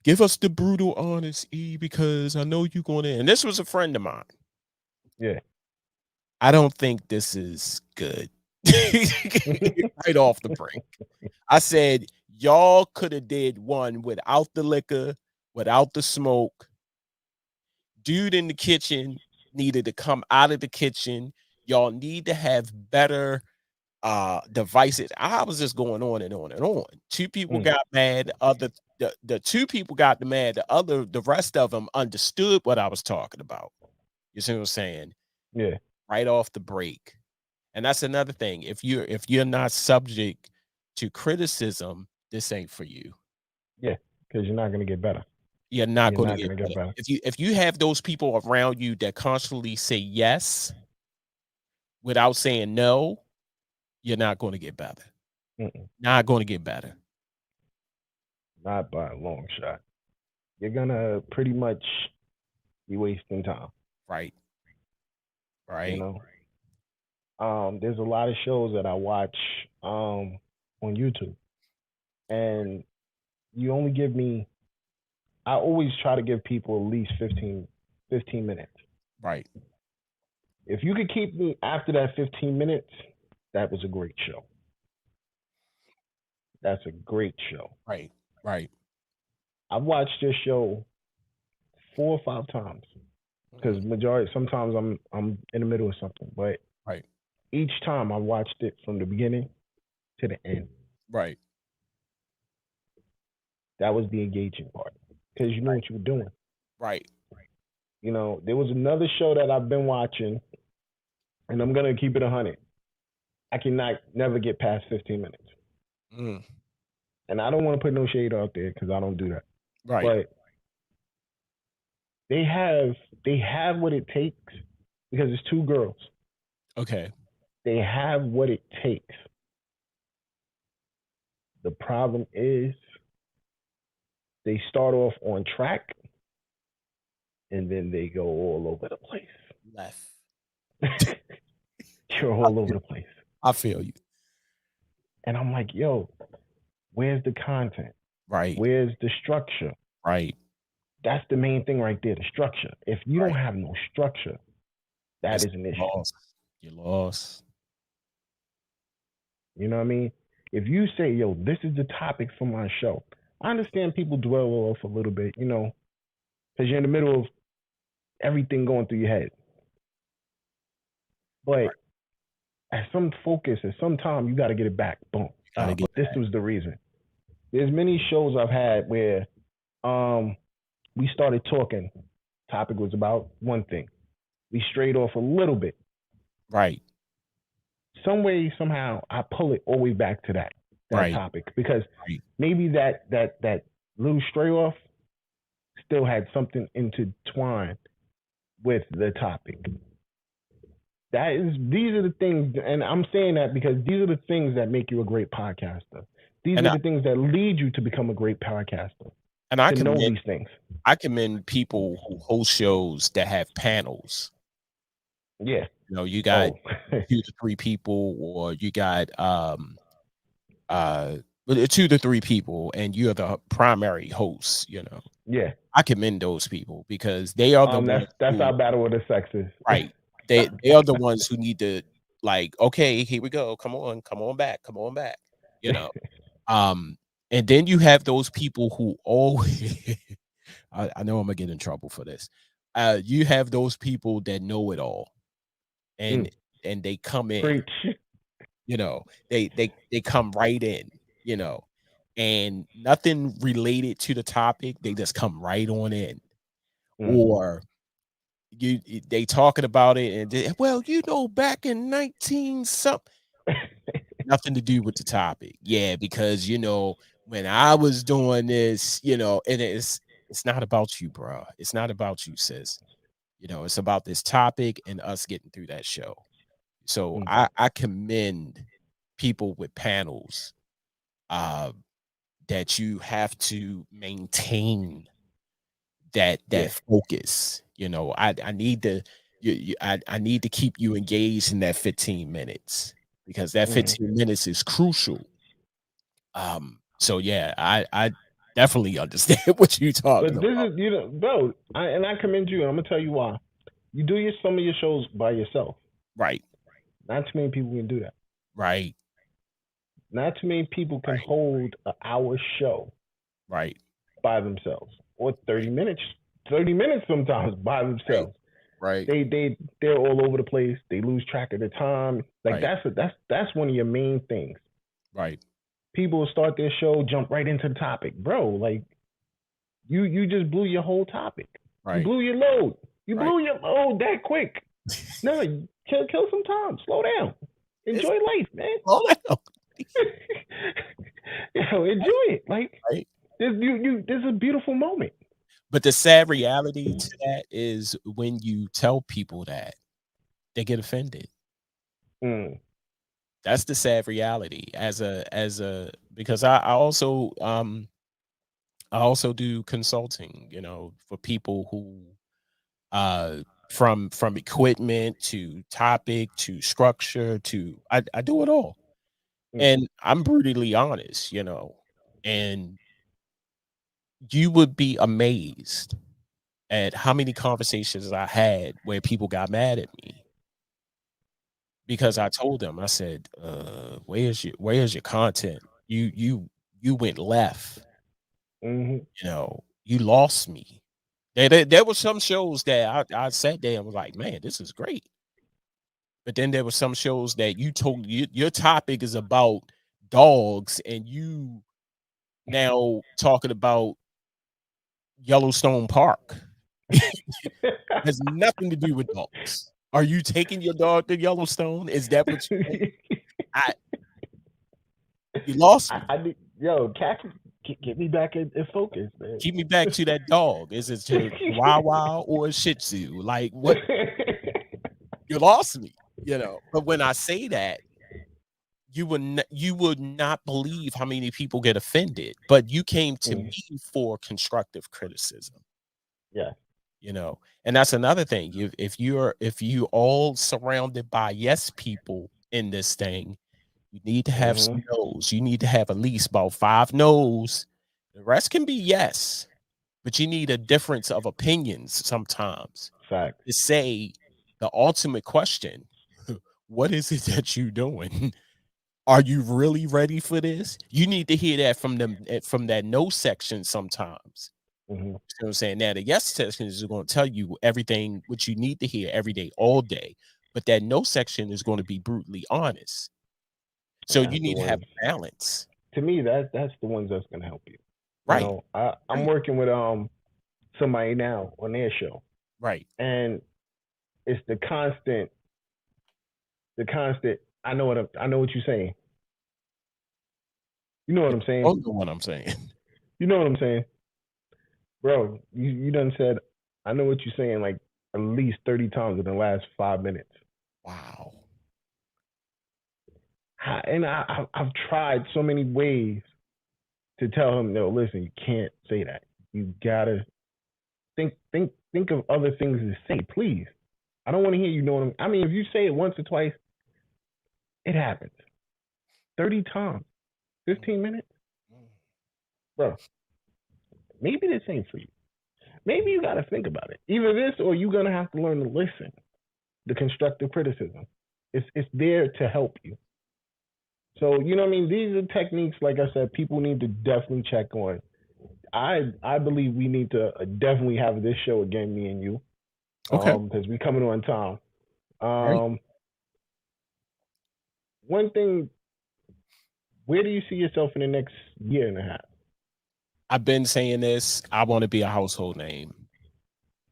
Speaker 3: Give us the brutal honest, E, because I know you're going to. And this was a friend of mine.
Speaker 2: Yeah.
Speaker 3: I don't think this is good. Right off the break. I said, y'all could have did one without the liquor, without the smoke. Dude in the kitchen needed to come out of the kitchen. Y'all need to have better devices. I was just going on and on and on. 2 people got mad. The 2 people got mad. The rest of them understood what I was talking about. You see what I'm saying?
Speaker 2: Yeah.
Speaker 3: Right off the break. And that's another thing. If you're not subject to criticism, this ain't for you.
Speaker 2: Yeah, because you're not going to get better.
Speaker 3: You're not going to get better. If you have those people around you that constantly say yes without saying no, you're not going to get better. Not going to get better.
Speaker 2: Not by a long shot. You're going to pretty much be wasting time.
Speaker 3: Right.
Speaker 2: You know? There's a lot of shows that I watch on YouTube. And you only give me, I always try to give people at least 15 minutes.
Speaker 3: Right.
Speaker 2: If you could keep me after that 15 minutes, that was a great show. That's a great show.
Speaker 3: Right. Right.
Speaker 2: I've watched this show 4 or 5 times because sometimes I'm in the middle of something, but
Speaker 3: right.
Speaker 2: Each time I watched it from the beginning to the end.
Speaker 3: Right.
Speaker 2: That was the engaging part. because you knew what you were doing.
Speaker 3: Right.
Speaker 2: You know, there was another show that I've been watching, and I'm gonna keep it 100. I cannot never get past 15 minutes.
Speaker 3: Mm.
Speaker 2: And I don't want to put no shade out there because I don't do that.
Speaker 3: Right.
Speaker 2: But they have what it takes because it's two girls.
Speaker 3: Okay.
Speaker 2: They have what it takes. The problem is they start off on track and then they go all over the place.
Speaker 3: Left.
Speaker 2: You're all over the place.
Speaker 3: I feel you.
Speaker 2: And I'm like, yo, where's the content?
Speaker 3: Right.
Speaker 2: Where's the structure?
Speaker 3: Right.
Speaker 2: That's the main thing right there, the structure. If you don't have no structure, that is an issue.
Speaker 3: You're lost.
Speaker 2: You know what I mean? If you say, yo, this is the topic for my show, I understand people dwell off a little bit, you know, because you're in the middle of everything going through your head. But at some time, you got to get it back. Boom. But this was the reason. There's many shows I've had where we started talking. Topic was about one thing. We strayed off a little bit.
Speaker 3: Right.
Speaker 2: Some way, somehow, I pull it all the way back to that topic because maybe that little stray off still had something intertwined with the topic. These are the things, and I'm saying that because these are the things that make you a great podcaster. These are the things that lead you to become a great podcaster.
Speaker 3: And I
Speaker 2: know these things.
Speaker 3: I commend people who host shows that have panels.
Speaker 2: Yeah.
Speaker 3: You know, you got 2 to 3 people, or you got 2 to 3 people, and you're the primary host, you know.
Speaker 2: Yeah.
Speaker 3: I commend those people because they are the ones.
Speaker 2: That's our battle with the sexes.
Speaker 3: Right. They are the ones who need to, like, okay, here we go. Come on back. You know. And then you have those people who always I know I'm gonna get in trouble for this. You have those people that know it all. And they come in.
Speaker 2: Preach.
Speaker 3: You know, they come right in, you know, and nothing related to the topic, they just come right on in. Or they talking about it and well, you know, back in 19 something, nothing to do with the topic. Yeah, because you know, when I was doing this, you know, and it's not about you, bro. It's not about you, sis. You know, it's about this topic and us getting through that show. So I commend people with panels that you have to maintain that focus. You know, I need to I need to keep you engaged in that 15 minutes because that 15 minutes is crucial. So yeah, I definitely understand what you're talking about.
Speaker 2: This is, you know, bro, and I commend you. And I'm gonna tell you why. You do some of your shows by yourself.
Speaker 3: Right.
Speaker 2: Not too many people can do that.
Speaker 3: Right.
Speaker 2: Not too many people can hold an hour show.
Speaker 3: Right.
Speaker 2: By themselves, or 30 minutes. 30 minutes sometimes by themselves.
Speaker 3: Right.
Speaker 2: They're all over the place. They lose track of their time. Like that's one of your main things.
Speaker 3: Right.
Speaker 2: People will start their show, jump right into the topic, bro. Like you just blew your whole topic. Right. You blew your load. You blew your load that quick. No, kill some time. Slow down. Enjoy life, man.
Speaker 3: Slow down.
Speaker 2: Yo, enjoy it. Like there's a beautiful moment.
Speaker 3: But the sad reality to that is when you tell people that, they get offended. That's the sad reality because I also do consulting, you know, for people who from equipment to topic to structure to I do it all. And I'm brutally honest, you know, and you would be amazed at how many conversations I had where people got mad at me because I told them, I said, where's your content? You went left. You know, you lost me. There were some shows that I sat there and was like, man, this is great. But then there were some shows that you told your topic is about dogs and you now talking about Yellowstone Park. Has nothing to do with dogs. Are you taking your dog to Yellowstone? Is that what you lost me?
Speaker 2: Cat, get me back in focus, man.
Speaker 3: Keep me back to that dog. Is it to Chihuahua or a Shih Tzu? Like, what? You lost me, But when I say that, you would not believe how many people get offended. But you came to me for constructive criticism.
Speaker 2: Yeah.
Speaker 3: And that's another thing. If you all surrounded by yes people in this thing, you need to have some no's. You need to have at least about 5 no's. The rest can be yes, but you need a difference of opinions sometimes.
Speaker 2: Fact.
Speaker 3: To say the ultimate question, what is it that you're doing? Are you really ready for this? You need to hear that from that no section sometimes. You know what I'm saying? Now, the yes section is going to tell you everything what you need to hear every day, all day. But that no section is going to be brutally honest. So you need to have balance.
Speaker 2: To me, that's the ones that's going to help you.
Speaker 3: Right.
Speaker 2: I'm working with somebody now on their show.
Speaker 3: Right.
Speaker 2: And it's the constant. I know what you're saying. You know what I'm saying?
Speaker 3: I know what I'm saying.
Speaker 2: You know what I'm saying? Bro, you done said, I know what you're saying like at least 30 times in the last 5 minutes.
Speaker 3: Wow.
Speaker 2: And I've tried so many ways to tell him, no, listen, you can't say that. You gotta think of other things to say, please. I don't want to hear you know what I mean, if you say it once or twice, it happens. 30 times, 15 minutes, bro. Maybe this ain't for you. Maybe you got to think about it. Either this or you're going to have to learn to listen. The constructive criticism. It's there to help you. So, you know what I mean? These are techniques, like I said, people need to definitely check on. I believe we need to definitely have this show again, me and you.
Speaker 3: Okay.
Speaker 2: Because we're coming on time.
Speaker 3: Right.
Speaker 2: One thing, where do you see yourself in the next year and a half?
Speaker 3: I've been saying this. I want to be a household name.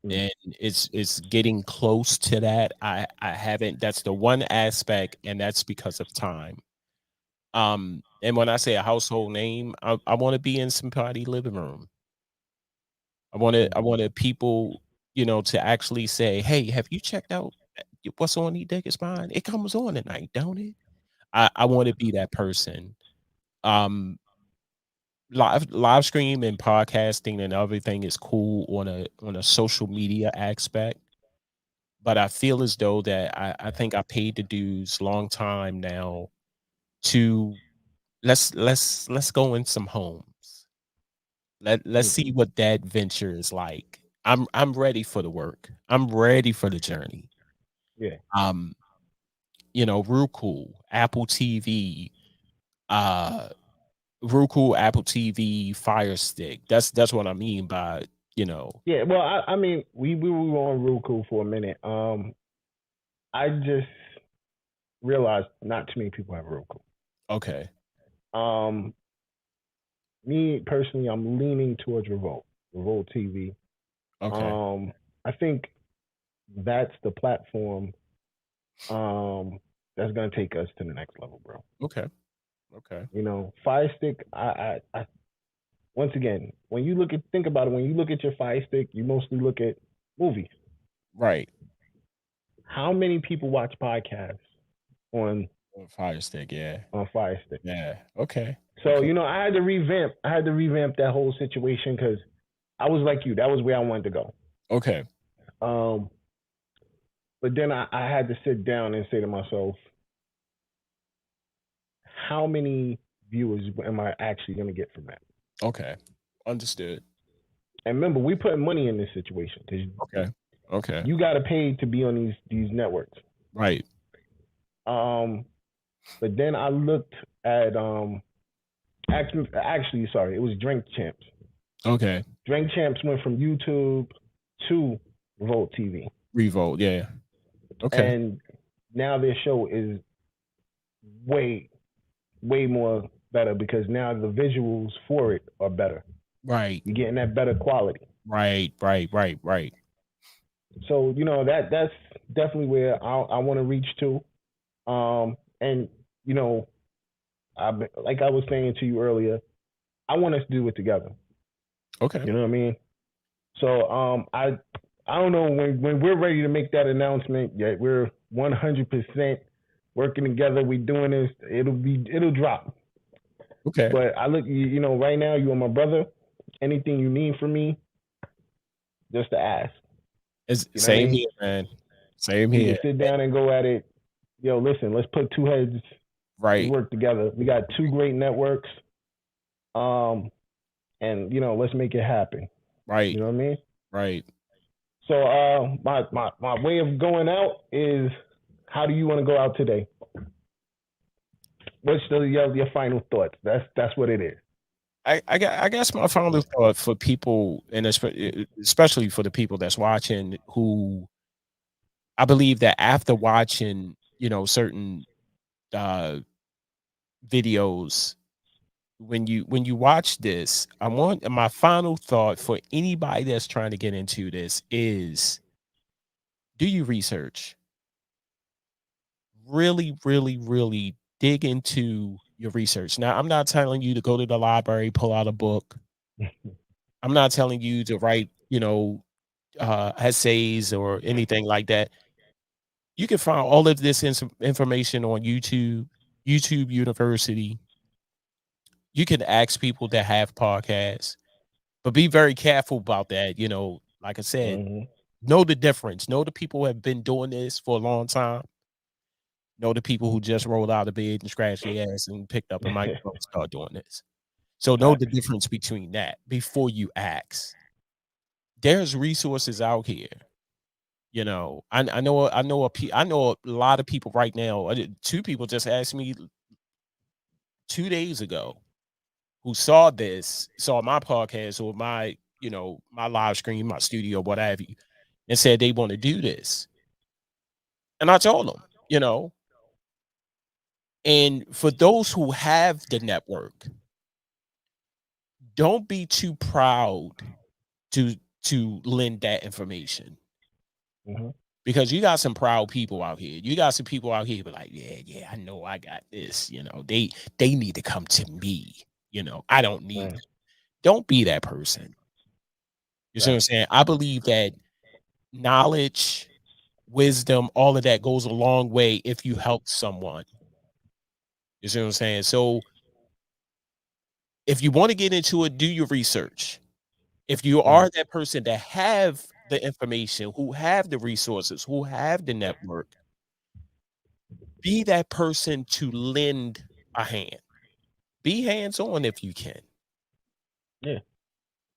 Speaker 3: And it's getting close to that. I haven't. That's the one aspect, and that's because of time. And when I say a household name, I want to be in somebody's living room. I wanted people, to actually say, "Hey, have you checked out what's on E Digger's Mind? It comes on at night, don't it?" I want to be that person. Live stream and podcasting and everything is cool on a social media aspect, but I feel as though that I think I paid the dues long time now to let's go in some homes. Let's see what that venture is like. I'm ready for the work. I'm ready for the journey.
Speaker 2: Yeah.
Speaker 3: Roku, Apple TV, Roku, Apple TV, Fire Stick. That's what I mean by,
Speaker 2: Yeah, well, I mean, we were on Roku for a minute. I just realized not too many people have Roku.
Speaker 3: Okay.
Speaker 2: Me personally, I'm leaning towards Revolt TV.
Speaker 3: Okay.
Speaker 2: I think that's the platform that's gonna take us to the next level, bro.
Speaker 3: Okay.
Speaker 2: Fire Stick, I once again, when you think about it, when you look at your Fire Stick, you mostly look at movies.
Speaker 3: Right.
Speaker 2: How many people watch podcasts on
Speaker 3: Fire Stick? Yeah.
Speaker 2: On Fire Stick.
Speaker 3: Yeah. Okay.
Speaker 2: So, I had to revamp that whole situation because I was like you. That was where I wanted to go.
Speaker 3: Okay.
Speaker 2: But then I had to sit down and say to myself, how many viewers am I actually going to get from that?
Speaker 3: Okay. Understood.
Speaker 2: And remember, we putting money in this situation.
Speaker 3: Okay.
Speaker 2: You got to pay to be on these networks.
Speaker 3: Right.
Speaker 2: But then I looked at actually, sorry, it was Drink Champs.
Speaker 3: Okay.
Speaker 2: Drink Champs went from YouTube to Revolt TV.
Speaker 3: Revolt, yeah. Okay.
Speaker 2: And now their show is way, way more better because now the visuals for it are better.
Speaker 3: Right.
Speaker 2: You're getting that better quality.
Speaker 3: Right.
Speaker 2: So, you know, that's definitely where I want to reach to. And you know, like I was saying to you earlier, I want us to do it together.
Speaker 3: Okay.
Speaker 2: You know what I mean? So, I don't know when we're ready to make that announcement. Yet we're 100% working together. We doing this. It'll drop.
Speaker 3: Okay.
Speaker 2: But I look, you know, right now you are my brother. Anything you need from me, just to ask.
Speaker 3: It's
Speaker 2: You know what I
Speaker 3: same
Speaker 2: mean?
Speaker 3: here, man. Same
Speaker 2: We
Speaker 3: here.
Speaker 2: can sit down and go at it. Yo, listen, let's put two heads to
Speaker 3: Right.
Speaker 2: work together. We got two great networks. And you know, let's make it happen.
Speaker 3: Right.
Speaker 2: You know what I mean?
Speaker 3: Right.
Speaker 2: So my way of going out is, how do you want to go out today? What's your final thoughts? That's what it is.
Speaker 3: I guess my final thought for people, and especially for the people that's watching, who I believe that after watching, you know, certain videos, when you watch this, I want my final thought for anybody that's trying to get into this is, do your research. Really dig into your research. Now, I'm not telling you to go to the library, pull out a book. I'm not telling you to write, you know, essays or anything like that. You can find all of this information on YouTube University. You can ask people that have podcasts, but be very careful about that. You know, like I said, know the difference. Know the people who have been doing this for a long time. Know the people who just rolled out of bed and scratched their ass and picked up a microphone and start doing this. So know the difference between that before you ask. There's resources out here. You know, I know a lot of people right now. Two people just asked me 2 days ago who saw my podcast or my, you know, my live stream, my studio, what have you, and said they want to do this. And I told them, you know, and for those who have the network, don't be too proud to lend that information. Because you got some proud people out here. You got some people out here, but like, yeah, I know I got this. You know, they need to come to me. You know, I don't need it. Don't be that person. You see what I'm saying? I believe that knowledge, wisdom, all of that goes a long way if you help someone. You see what I'm saying? So if you want to get into it, do your research. If you are that person that have the information, who have the resources, who have the network, be that person to lend a hand. Be hands-on if you can.
Speaker 2: Yeah.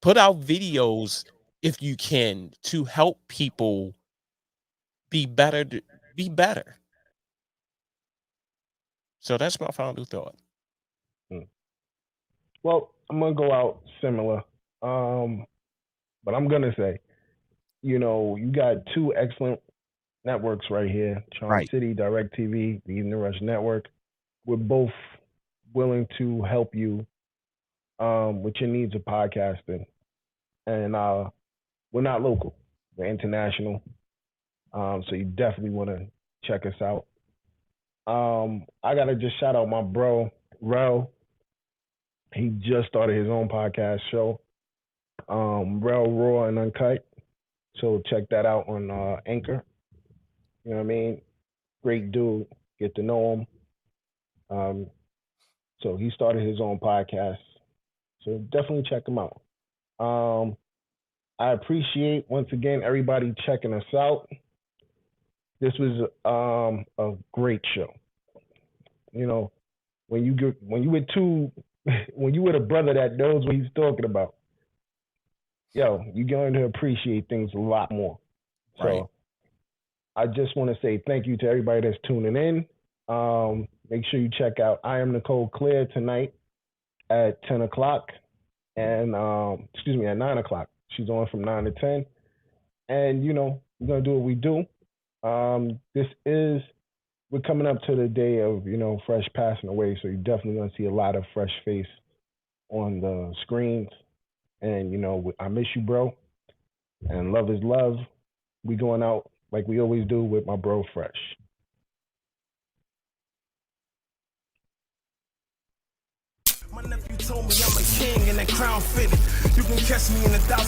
Speaker 3: Put out videos if you can to help people be better. So that's my final thought.
Speaker 2: Well, I'm gonna go out similar, but I'm gonna say, you know, you got two excellent networks right here: Charm City, DirecTV, the Evening Rush Network. We're both willing to help you with your needs of podcasting, and we're not local; we're international. So you definitely want to check us out. I gotta just shout out my bro Rel. He just started his own podcast show, Rel Raw and Uncut. So check that out on Anchor. You know what I mean? Great dude. Get to know him. So he started his own podcast. So definitely check him out. I appreciate, once again, everybody checking us out. This was a great show. You know, when you with when you with a brother that knows what he's talking about, yo, you're going to appreciate things a lot more. So I just want to say thank you to everybody that's tuning in. Make sure you check out I Am Nicole Clear tonight at 10 o'clock and at 9 o'clock. She's on from 9 to 10. And, you know, we're going to do what we do. We're coming up to the day of, you know, Fresh passing away. So you're definitely going to see a lot of fresh face on the screens. And, you know, I miss you, bro. And love is love. We going out like we always do with my bro Fresh.
Speaker 5: My nephew told me I'm a king and that crown fitted. You can catch me in 1,000